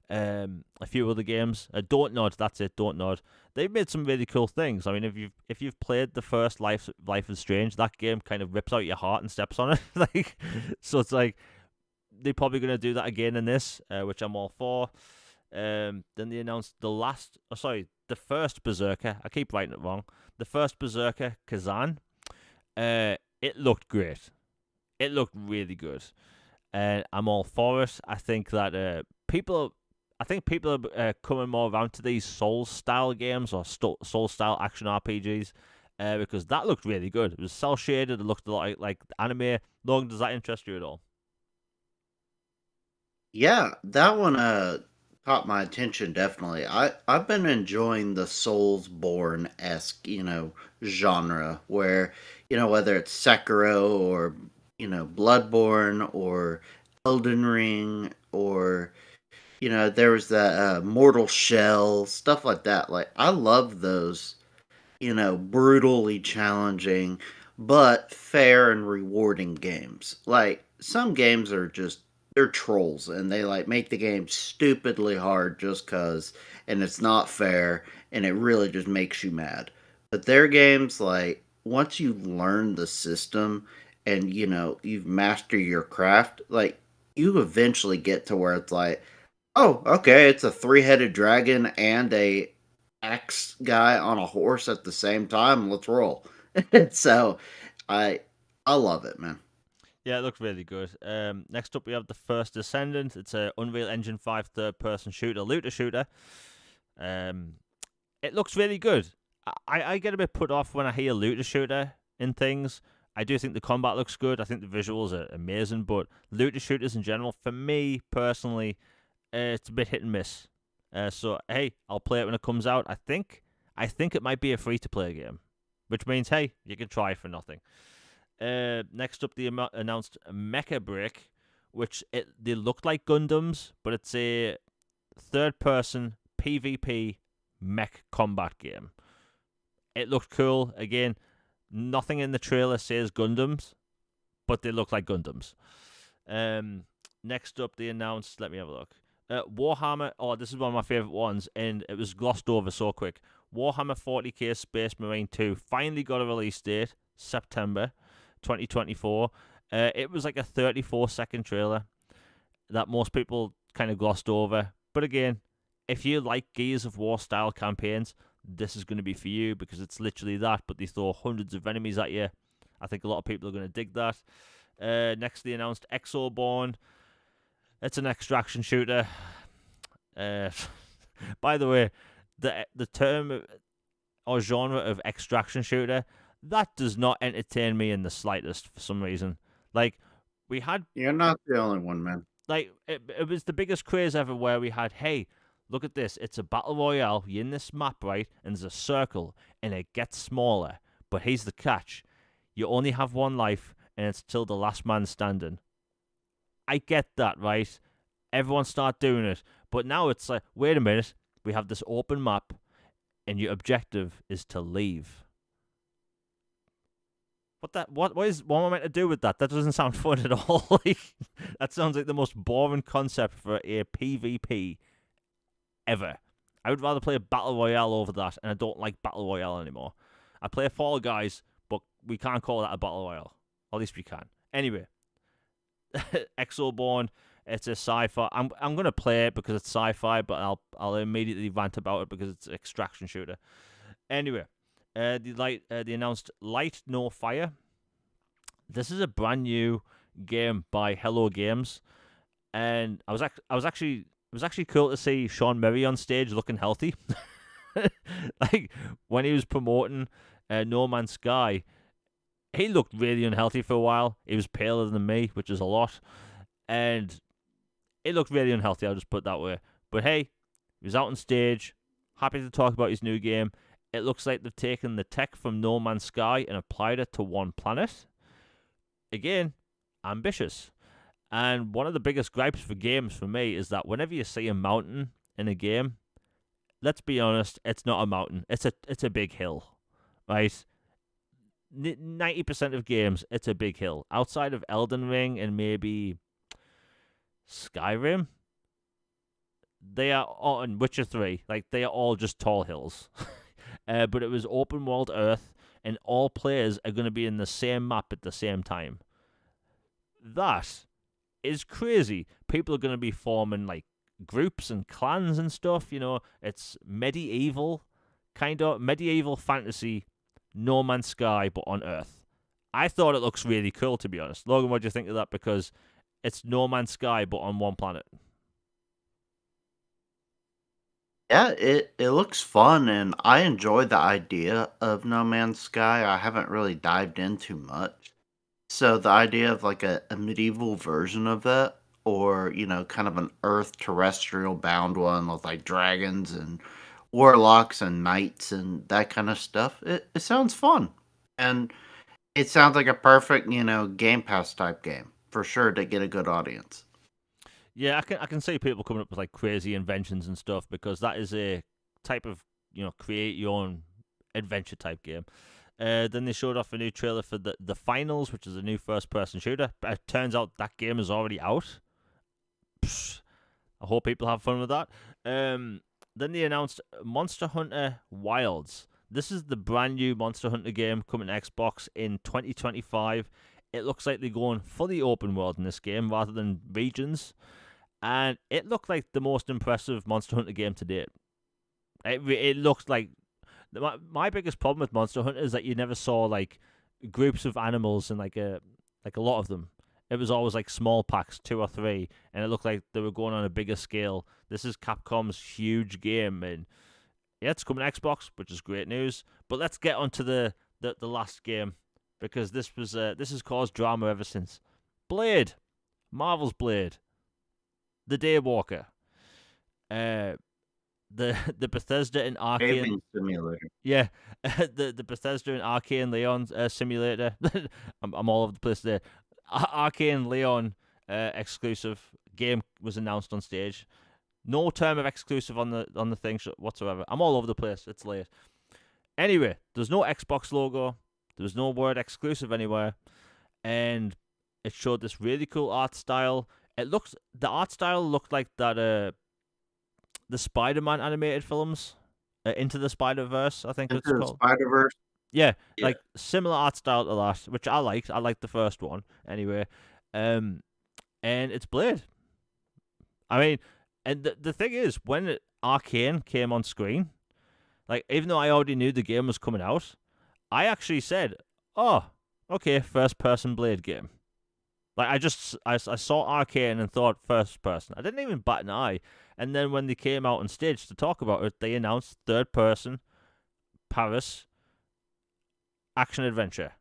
a few other games. Don't Nod, that's it. Don't Nod. They've made some really cool things. I mean, if you've played the first Life is Strange, that game kind of rips out your heart and steps on it. Like, so it's like they're probably going to do that again in this, which I'm all for. Then they announced the first Berserker. I keep writing it wrong. The first Berserker, Kazan. It looked great. It looked really good, and I'm all for it. I think that people are coming more around to these Souls style games or Soul style action RPGs, because that looked really good. It was cel shaded. It looked a lot like anime. Logan, does that interest you at all? Yeah, that one caught my attention definitely. I've been enjoying the Soulsborne esque, genre where, whether it's Sekiro or, Bloodborne or Elden Ring or, there was the Mortal Shell, stuff like that. Like I love those, brutally challenging but fair and rewarding games. Like some games are just they're trolls and they like make the game stupidly hard just cuz and it's not fair and it really just makes you mad. But their games like once you learn the system and you've mastered your craft, like you eventually get to where it's like, oh, okay, it's a three-headed dragon and a axe guy on a horse at the same time. Let's roll. So, I I love it, man. Yeah, it looked really good. Next up, we have The First Descendant. It's a Unreal Engine 5 third-person looter shooter. Um, it looks really good. I get a bit put off when I hear looter shooter in things. I do think the combat looks good. I think the visuals are amazing, but looter shooters in general, for me personally, it's a bit hit and miss. So hey, I'll play it when it comes out. I think it might be a free to play game, which means hey, you can try it for nothing. Next up, they announced Mecha Break, which they look like Gundams, but it's a third-person PvP mech combat game. It looked cool. Again, nothing in the trailer says Gundams, but they look like Gundams. Next up, they announced. Let me have a look. Warhammer. Oh, this is one of my favorite ones, and it was glossed over so quick. Warhammer 40k Space Marine 2 finally got a release date, September 2024. It was like a 34-second trailer that most people kind of glossed over. But again, if you like Gears of War style campaigns, this is going to be for you because it's literally that, but they throw hundreds of enemies at you. I think a lot of people are going to dig that. Next, they announced Exoborn. It's an extraction shooter. By the way, the term or genre of extraction shooter, that does not entertain me in the slightest for some reason. Like, we had You're not the only one, man. like it was the biggest craze ever where we had, hey, Look at this. It's a battle royale. You're in this map, right? And there's a circle, and it gets smaller. But here's the catch: you only have one life, and it's till the last man standing. I get that, right? Everyone start doing it. But now it's like, wait a minute. We have this open map, and your objective is to leave. What am I meant to do with that? That doesn't sound fun at all. Like, that sounds like the most boring concept for a PvP ever. I would rather play a battle royale over that, and I don't like battle royale anymore. I play Fall Guys, but we can't call that a battle royale. At least we can. Anyway, Exoborn. It's a sci-fi. I'm gonna play it because it's sci-fi, but I'll immediately rant about it because it's an extraction shooter. Anyway, they announced Light No Fire. This is a brand new game by Hello Games, and I was actually it was actually cool to see Sean Murray on stage looking healthy. Like when he was promoting No Man's Sky, he looked really unhealthy for a while. He was paler than me, which is a lot, and he looked really unhealthy. I'll just put it that way. But hey, he was out on stage, happy to talk about his new game. It looks like they've taken the tech from No Man's Sky and applied it to one planet. Again, ambitious. And one of the biggest gripes for games for me is that whenever you see a mountain in a game, let's be honest, it's not a mountain. It's a big hill, right? 90% of games, it's a big hill. Outside of Elden Ring and maybe Skyrim, they are on Witcher 3. Like, they are all just tall hills. But it was open world Earth, and all players are going to be in the same map at the same time. That is crazy. People are going to be forming like groups and clans and stuff. You know, it's medieval, kind of medieval fantasy, No Man's Sky, but on Earth. I thought it looks really cool, to be honest. Logan, what do you think of that? Because it's No Man's Sky, but on one planet. Yeah, it looks fun, and I enjoy the idea of No Man's Sky. I haven't really dived into much. So the idea of like a medieval version of that, or kind of an Earth terrestrial bound one with like dragons and warlocks and knights and that kind of stuff, it sounds fun. And it sounds like a perfect, Game Pass type game for sure to get a good audience. Yeah, I can see people coming up with like crazy inventions and stuff because that is a type of create your own adventure type game. Then they showed off a new trailer for the Finals, which is a new first person shooter. But it turns out that game is already out. Psh, I hope people have fun with that. Then they announced Monster Hunter Wilds. This is the brand new Monster Hunter game coming to Xbox in 2025. It looks like they're going fully open world in this game rather than regions. And it looked like the most impressive Monster Hunter game to date. It looks like my biggest problem with Monster Hunter is that you never saw like groups of animals and like a lot of them. It was always like small packs, 2 or 3, and it looked like they were going on a bigger scale. This is Capcom's huge game, and yeah, it's coming to Xbox, which is great news. But let's get onto the last game because this has caused drama ever since. Blade, Marvel's Blade, the Daywalker, the Bethesda and Arcane Gaming simulator. yeah, the Bethesda and Arcane Leon simulator. I'm all over the place there. Arcane Leon exclusive game was announced on stage. No term of exclusive on the thing whatsoever. I'm all over the place. It's late. Anyway, there's no Xbox logo. There's no word exclusive anywhere, and it showed this really cool art style. The art style looked like that the Spider-Man animated films, Into the Spider-Verse, I think it's Into the called. Spider Verse. Yeah, Yeah. like similar art style to that, which I liked. I liked the first one anyway. And it's Blade. I mean, and the thing is, when Arcane came on screen, like even though I already knew the game was coming out, I actually said, "Oh, okay, first person Blade game." Like I saw Arcane and thought first person. I didn't even bat an eye. And then when they came out on stage to talk about it, they announced third person, Paris, action adventure.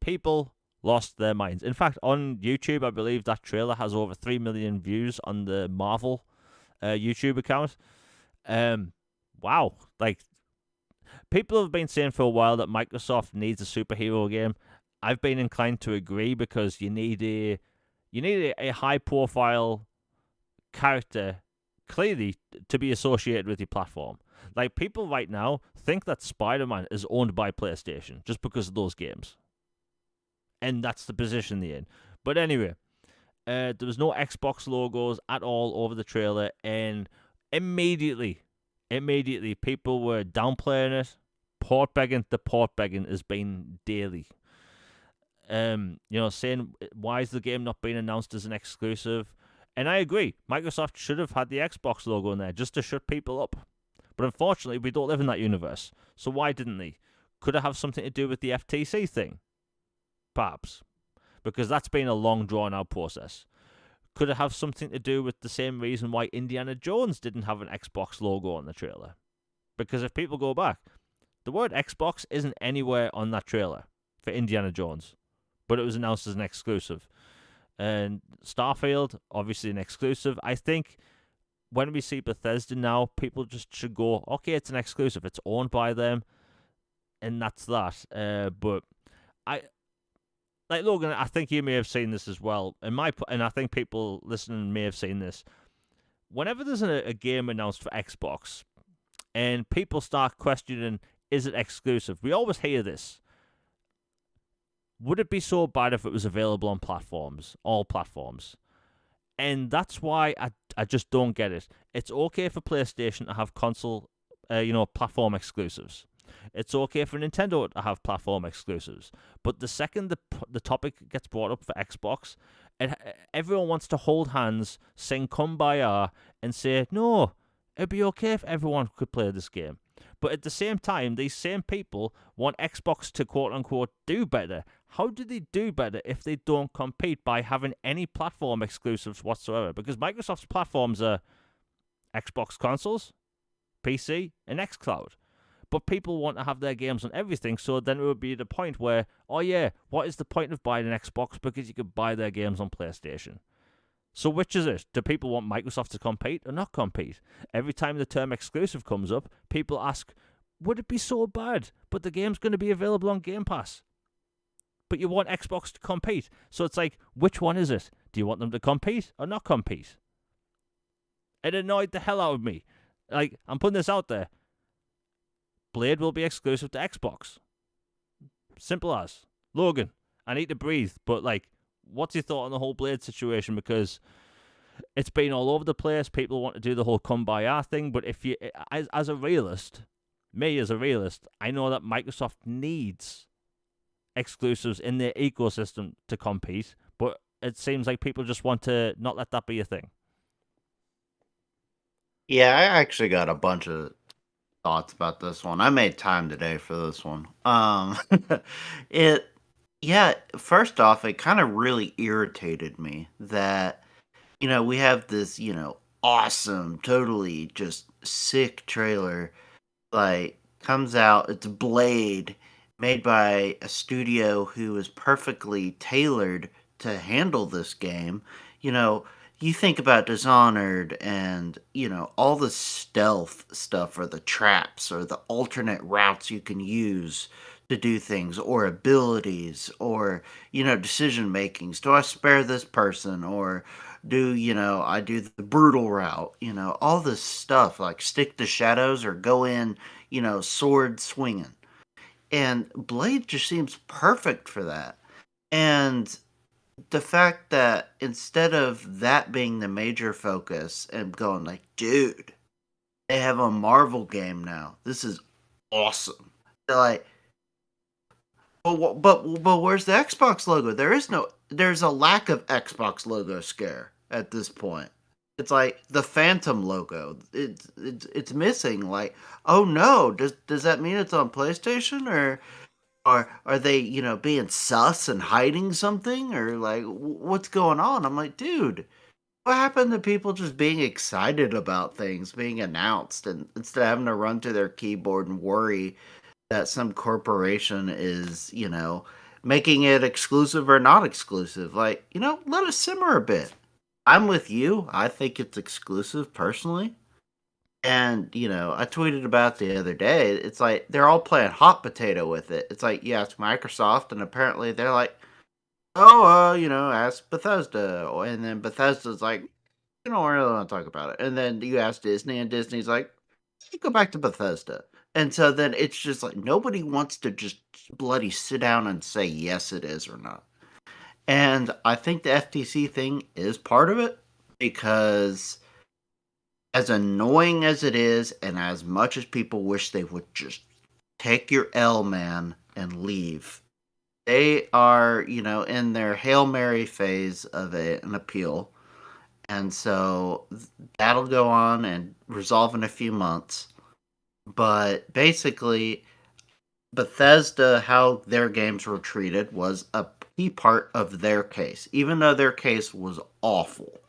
People lost their minds. In fact, on YouTube, I believe that trailer has over 3 million views on the Marvel YouTube account. Um, wow, like people have been saying for a while that Microsoft needs a superhero game. I've been inclined to agree because you need a high profile character clearly to be associated with your platform. Like people right now think that Spider-Man is owned by PlayStation just because of those games, and that's the position they're in. But anyway, there was no Xbox logos at all over the trailer, and immediately, people were downplaying it, port begging. The port begging has been daily. Saying why is the game not being announced as an exclusive? And I agree, Microsoft should have had the Xbox logo in there just to shut people up. But unfortunately, we don't live in that universe. So why didn't they? Could it have something to do with the FTC thing? Perhaps. Because that's been a long, drawn out process. Could it have something to do with the same reason why Indiana Jones didn't have an Xbox logo on the trailer? Because if people go back, the word Xbox isn't anywhere on that trailer for Indiana Jones, but it was announced as an exclusive. And Starfield, obviously an exclusive. I think when we see Bethesda now, people just should go, okay, it's an exclusive. It's owned by them, and that's that. But I like Logan. I think you may have seen this as well. And I think people listening may have seen this. Whenever there's a game announced for Xbox, and people start questioning, is it exclusive? We always hear this. Would it be so bad if it was available on platforms, all platforms? And that's why I just don't get it. It's okay for PlayStation to have console, platform exclusives. It's okay for Nintendo to have platform exclusives. But the second the topic gets brought up for Xbox, everyone wants to hold hands, sing Kumbaya, and say, no, it'd be okay if everyone could play this game. But at the same time, these same people want Xbox to quote unquote do better. How do they do better if they don't compete by having any platform exclusives whatsoever? Because Microsoft's platforms are Xbox consoles, PC, and xCloud. But people want to have their games on everything, so then it would be the point where, oh yeah, what is the point of buying an Xbox because you could buy their games on PlayStation? So which is it? Do people want Microsoft to compete or not compete? Every time the term exclusive comes up, people ask, would it be so bad? But the game's going to be available on Game Pass. But you want Xbox to compete. So it's like, which one is it? Do you want them to compete or not compete? It annoyed the hell out of me. Like, I'm putting this out there. Blade will be exclusive to Xbox. Simple as. Logan, I need to breathe, but like, what's your thought on the whole Blade situation? Because it's been all over the place. People want to do the whole Kumbaya thing, but if you, as a realist, me as a realist, I know that Microsoft needs exclusives in their ecosystem to compete, but it seems like people just want to not let that be a thing. Yeah, I actually got a bunch of thoughts about this one. I made time today for this one. It, yeah, first off, it kind of really irritated me that, we have this, awesome, totally just sick trailer, like, comes out. It's Blade, made by a studio who is perfectly tailored to handle this game. You know, you think about Dishonored and, all the stealth stuff or the traps or the alternate routes you can use to do things or abilities or, decision makings. Do I spare this person or I do the brutal route, all this stuff like stick to shadows or go in, sword swinging. And Blade just seems perfect for that. And the fact that instead of that being the major focus and going like, dude, they have a Marvel game now. This is awesome. They're like, but where's the Xbox logo? There's a lack of Xbox logo scare at this point. It's like the Phantom logo. It's missing. Like, oh no, does that mean it's on PlayStation or are they being sus and hiding something or like what's going on? I'm like, dude, what happened to people just being excited about things being announced and instead of having to run to their keyboard and worry that some corporation is making it exclusive or not exclusive? Like, let us simmer a bit. I'm with you. I think it's exclusive personally. And, I tweeted about the other day. It's like they're all playing hot potato with it. It's like, you ask Microsoft, and apparently they're like, oh, ask Bethesda. And then Bethesda's like, you don't really want to talk about it. And then you ask Disney, and Disney's like, you go back to Bethesda. And so then it's just like nobody wants to just bloody sit down and say yes, it is or not. And I think the FTC thing is part of it because, as annoying as it is, and as much as people wish they would just take your L, man, and leave, they are, in their Hail Mary phase of an appeal. And so that'll go on and resolve in a few months. But basically, Bethesda, how their games were treated was a key part of their case. Even though their case was awful,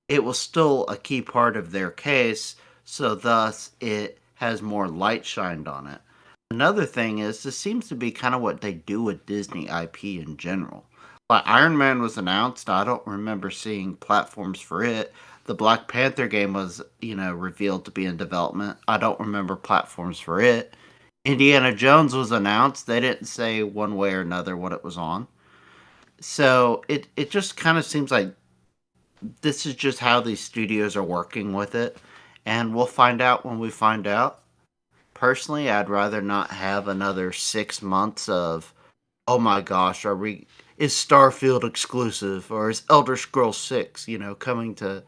it was still a key part of their case, so thus it has more light shined on it. Another thing is, this seems to be kind of what they do with Disney IP in general. Like Iron Man was announced, I don't remember seeing platforms for it. The Black Panther game was, revealed to be in development. I don't remember platforms for it. Indiana Jones was announced. They didn't say one way or another what it was on. So it just kind of seems like this is just how these studios are working with it. And we'll find out when we find out. Personally, I'd rather not have another 6 months of, oh my gosh, is Starfield exclusive or is Elder Scrolls 6, coming to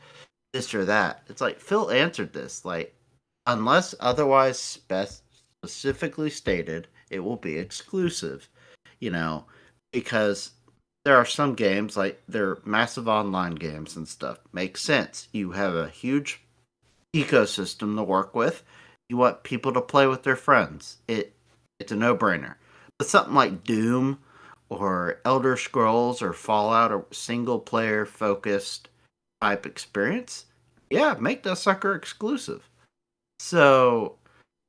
this or that. It's like Phil answered this. Like, unless otherwise specifically stated, it will be exclusive, you know, because there are some games, like they're massive online games and stuff. Makes sense. You have a huge ecosystem to work with. You want people to play with their friends. It's a no brainer. But something like Doom or Elder Scrolls or Fallout or single player focused type experience, yeah, make that sucker exclusive. So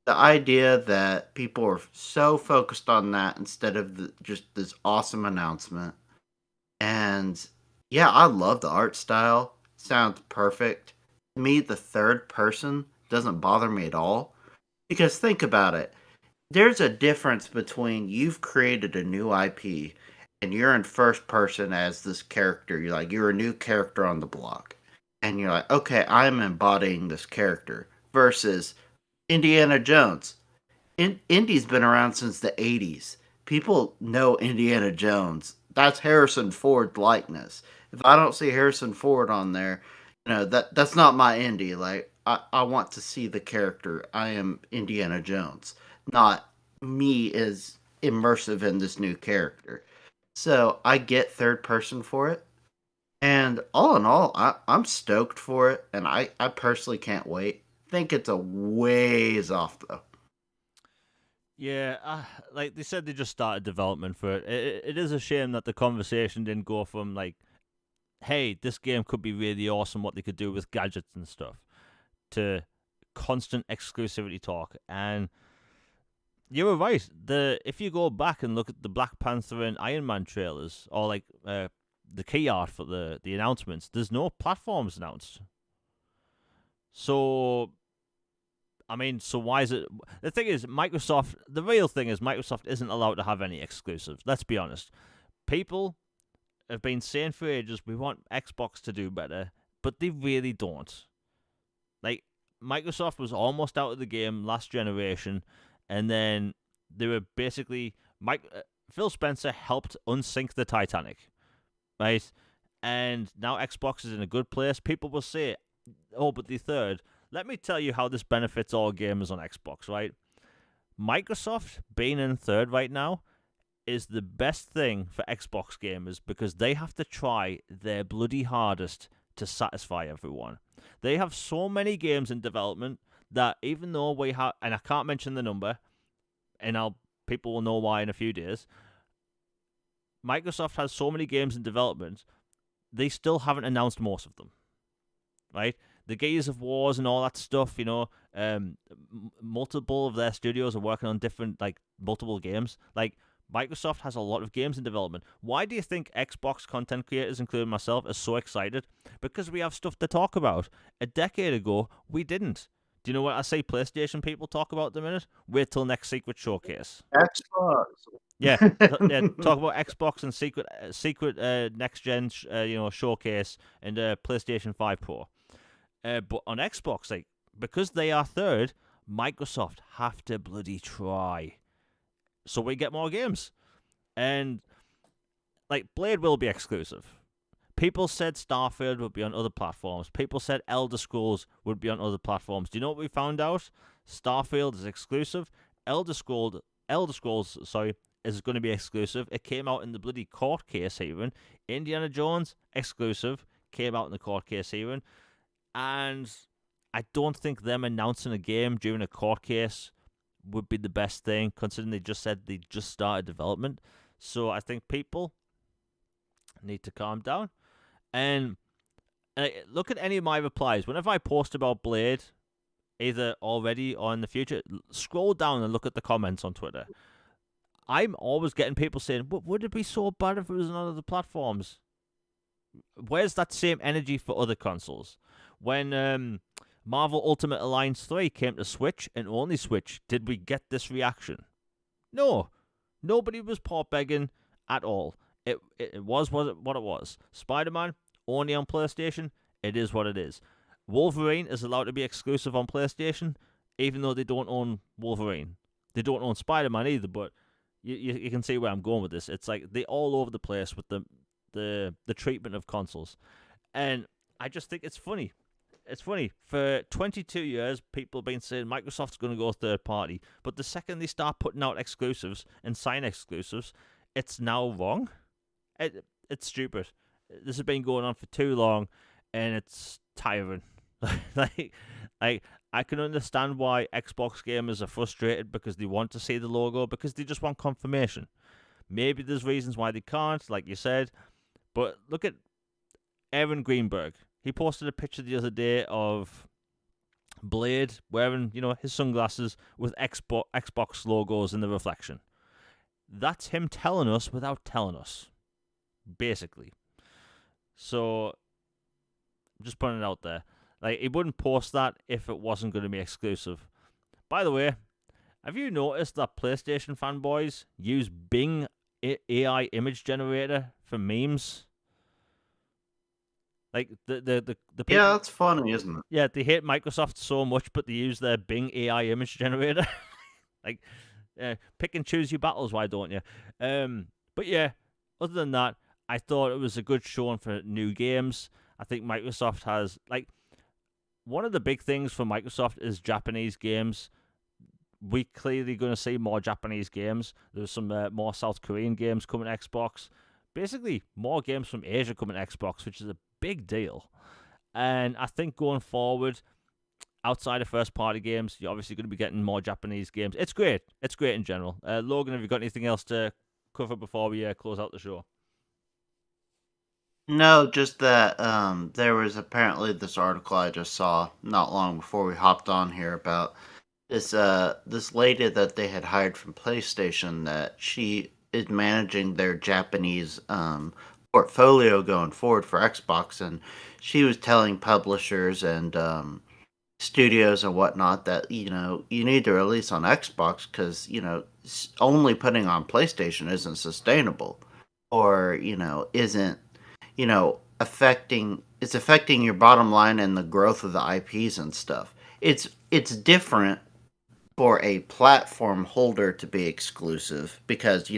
the idea that people are so focused on that instead of just this awesome announcement. And yeah, I love the art style. Sounds perfect. To me, the third person doesn't bother me at all. Because think about it. There's a difference between you've created a new IP and you're in first person as this character. You're a new character on the block. And you're like, okay, I'm embodying this character. Versus Indiana Jones. Indy's been around since the 80s. People know Indiana Jones. That's Harrison Ford likeness. If I don't see Harrison Ford on there, that's not my Indy. Like I want to see the character. I am Indiana Jones, not me as immersive in this new character. So I get third person for it. And all in all, I'm stoked for it, and I personally can't wait. Think it's a ways off though. Yeah, like they said, they just started development for it. It is a shame that the conversation didn't go from like, "Hey, this game could be really awesome. What they could do with gadgets and stuff," to constant exclusivity talk. And you were right. If you go back and look at the Black Panther and Iron Man trailers, or like the key art for the announcements, there's no platforms announced. So I mean, so why is it? The thing is, Microsoft. The real thing is, Microsoft isn't allowed to have any exclusives. Let's be honest. People have been saying for ages we want Xbox to do better, but they really don't. Like Microsoft was almost out of the game last generation, and then they were basically Phil Spencer helped unsink the Titanic, right? And now Xbox is in a good place. People will say, "Oh, but the third." Let me tell you how this benefits all gamers on Xbox, right? Microsoft being in third right now is the best thing for Xbox gamers because they have to try their bloody hardest to satisfy everyone. They have so many games in development that even though we have, and I can't mention the number, and people will know why in a few days. Microsoft has so many games in development, they still haven't announced most of them, right? The Gears of Wars and all that stuff, multiple of their studios are working on different, like, multiple games. Like, Microsoft has a lot of games in development. Why do you think Xbox content creators, including myself, are so excited? Because we have stuff to talk about. A decade ago, we didn't. Do you know what I say PlayStation people talk about at the minute? Wait till next Secret Showcase. Xbox. Yeah, yeah. Talk about Xbox and secret next gen, showcase and PlayStation 5 Pro. But on Xbox, like because they are third, Microsoft have to bloody try, so we get more games. And like Blade will be exclusive. People said Starfield would be on other platforms. People said Elder Scrolls would be on other platforms. Do you know what we found out? Starfield is exclusive. Elder Scrolls, sorry, is going to be exclusive. It came out in the bloody court case even. Indiana Jones exclusive came out in the court case even, and I don't think them announcing a game during a court case would be the best thing, considering they just said they just started development. So I think people need to calm down. And look at any of my replies. Whenever I post about Blade, either already or in the future, scroll down and look at the comments on Twitter. I'm always getting people saying, would it be so bad if it was on other platforms? Where's that same energy for other consoles? When Marvel Ultimate Alliance 3 came to Switch and only Switch, did we get this reaction? No. Nobody was port begging at all. It was what it was. Spider-Man, only on PlayStation, it is what it is. Wolverine is allowed to be exclusive on PlayStation, even though they don't own Wolverine. They don't own Spider-Man either, but you can see where I'm going with this. It's like they're all over the place with the treatment of consoles. And I just think it's funny. It's funny. For 22 years, people have been saying Microsoft's going to go third party. But the second they start putting out exclusives and sign exclusives, it's now wrong. It's stupid. This has been going on for too long, and it's tiring. like, I can understand why Xbox gamers are frustrated because they want to see the logo, because they just want confirmation. Maybe there's reasons why they can't, like you said. But look at Aaron Greenberg. He posted a picture the other day of Blade wearing, his sunglasses with Xbox logos in the reflection. That's him telling us without telling us, basically. So, I'm just putting it out there. Like, he wouldn't post that if it wasn't going to be exclusive. By the way, have you noticed that PlayStation fanboys use Bing AI image generator for memes? Like the people, Yeah, that's funny, isn't it? yeah, they hate Microsoft so much, but they use their Bing AI image generator. like, pick and choose your battles, why don't you? But yeah, other than that, I thought it was a good showing for new games. I think Microsoft has one of the big things for Microsoft is Japanese games. We clearly going to see more Japanese games. There's some more South Korean games coming to Xbox. Basically, more games from Asia coming to Xbox, which is a big deal. And I think going forward, outside of first-party games, you're obviously going to be getting more Japanese games. It's great. It's great in general. Logan, have you got anything else to cover before we close out the show? No, just that there was apparently this article I just saw not long before we hopped on here about this lady that they had hired from PlayStation, that she is managing their Japanese portfolio going forward for Xbox, and she was telling publishers and studios and whatnot that you need to release on Xbox because only putting on PlayStation isn't sustainable, or isn't affecting your bottom line and the growth of the IPs and stuff. It's different for a platform holder to be exclusive because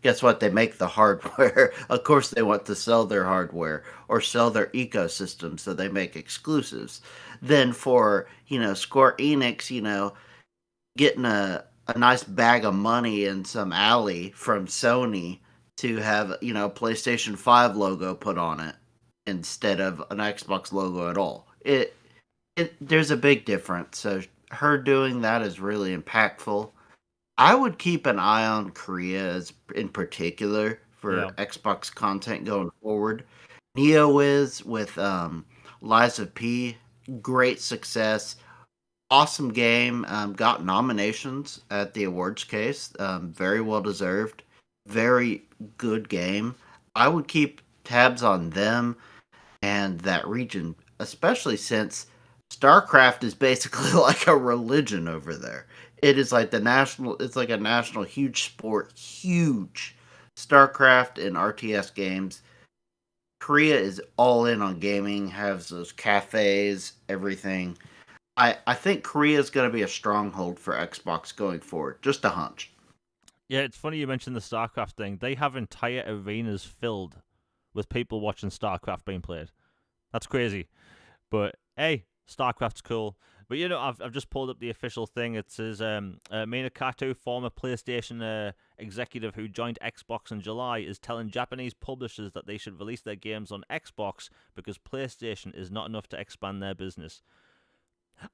guess what, they make the hardware. Of course they want to sell their hardware or sell their ecosystem, so they make exclusives. Then for Square Enix, getting a nice bag of money in some alley from Sony to have PlayStation 5 logo put on it instead of an Xbox logo at all. It there's a big difference. So her doing that is really impactful. I would keep an eye on Korea in particular for Yeah. Xbox content going forward. Neo is with Lies of P, great success, awesome game. Got nominations at the awards case, very well deserved. very good game. I would keep tabs on them and that region, especially since StarCraft is basically like a religion over there. It is like it's like a national huge sport, huge. StarCraft and RTS games. Korea is all in on gaming, has those cafes, everything. I think Korea is going to be a stronghold for Xbox going forward. Just a hunch. Yeah, it's funny you mentioned the StarCraft thing. They have entire arenas filled with people watching StarCraft being played. That's crazy. But hey, StarCraft's cool. But I've just pulled up the official thing. It says Mina Kato, former PlayStation executive who joined Xbox in July, is telling Japanese publishers that they should release their games on Xbox because PlayStation is not enough to expand their business.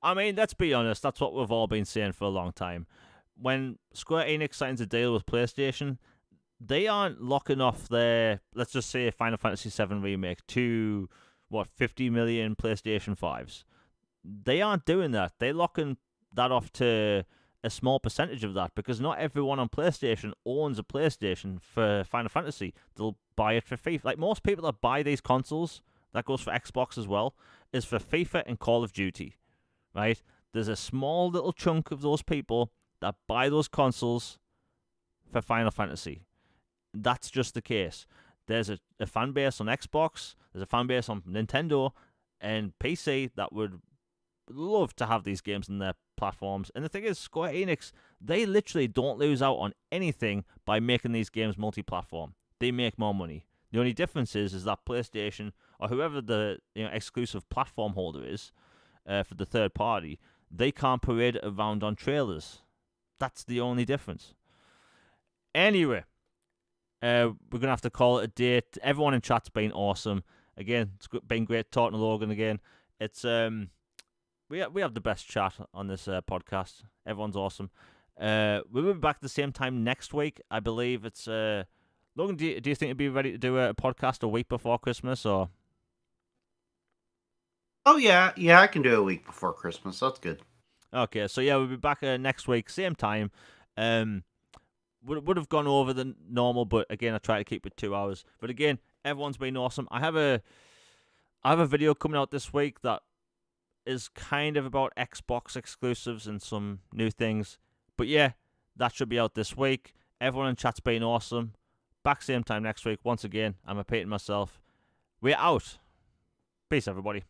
I mean, let's be honest, that's what we've all been saying for a long time. When Square Enix signs a deal with PlayStation, they aren't locking off their, let's just say, Final Fantasy VII Remake to, 50 million PlayStation 5s. They aren't doing that. They're locking that off to a small percentage of that because not everyone on PlayStation owns a PlayStation for Final Fantasy. They'll buy it for FIFA. Like most people that buy these consoles, that goes for Xbox as well, is for FIFA and Call of Duty, right? There's a small little chunk of those people that buy those consoles for Final Fantasy. That's just the case. There's a fan base on Xbox, there's a fan base on Nintendo and PC that would love to have these games in their platforms. And the thing is, Square Enix, they literally don't lose out on anything by making these games multi-platform. They make more money. The only difference is that PlayStation or whoever the exclusive platform holder is for the third party, they can't parade it around on trailers. That's the only difference. Anyway, we're gonna have to call it a day. Everyone in chat's been awesome. Again, it's been great talking to Logan again. It's we have the best chat on this podcast. Everyone's awesome. We'll be back at the same time next week. I believe it's Logan. Do you think you'd be ready to do a podcast a week before Christmas or? Oh yeah, I can do it a week before Christmas. That's good. Okay, so yeah, we'll be back next week, same time. Would have gone over the normal, but again, I try to keep it 2 hours. But again, everyone's been awesome. I have a video coming out this week that is kind of about Xbox exclusives and some new things. But yeah, that should be out this week. Everyone in chat's been awesome. Back same time next week. Once again, I'm repeating myself. We're out. Peace, everybody.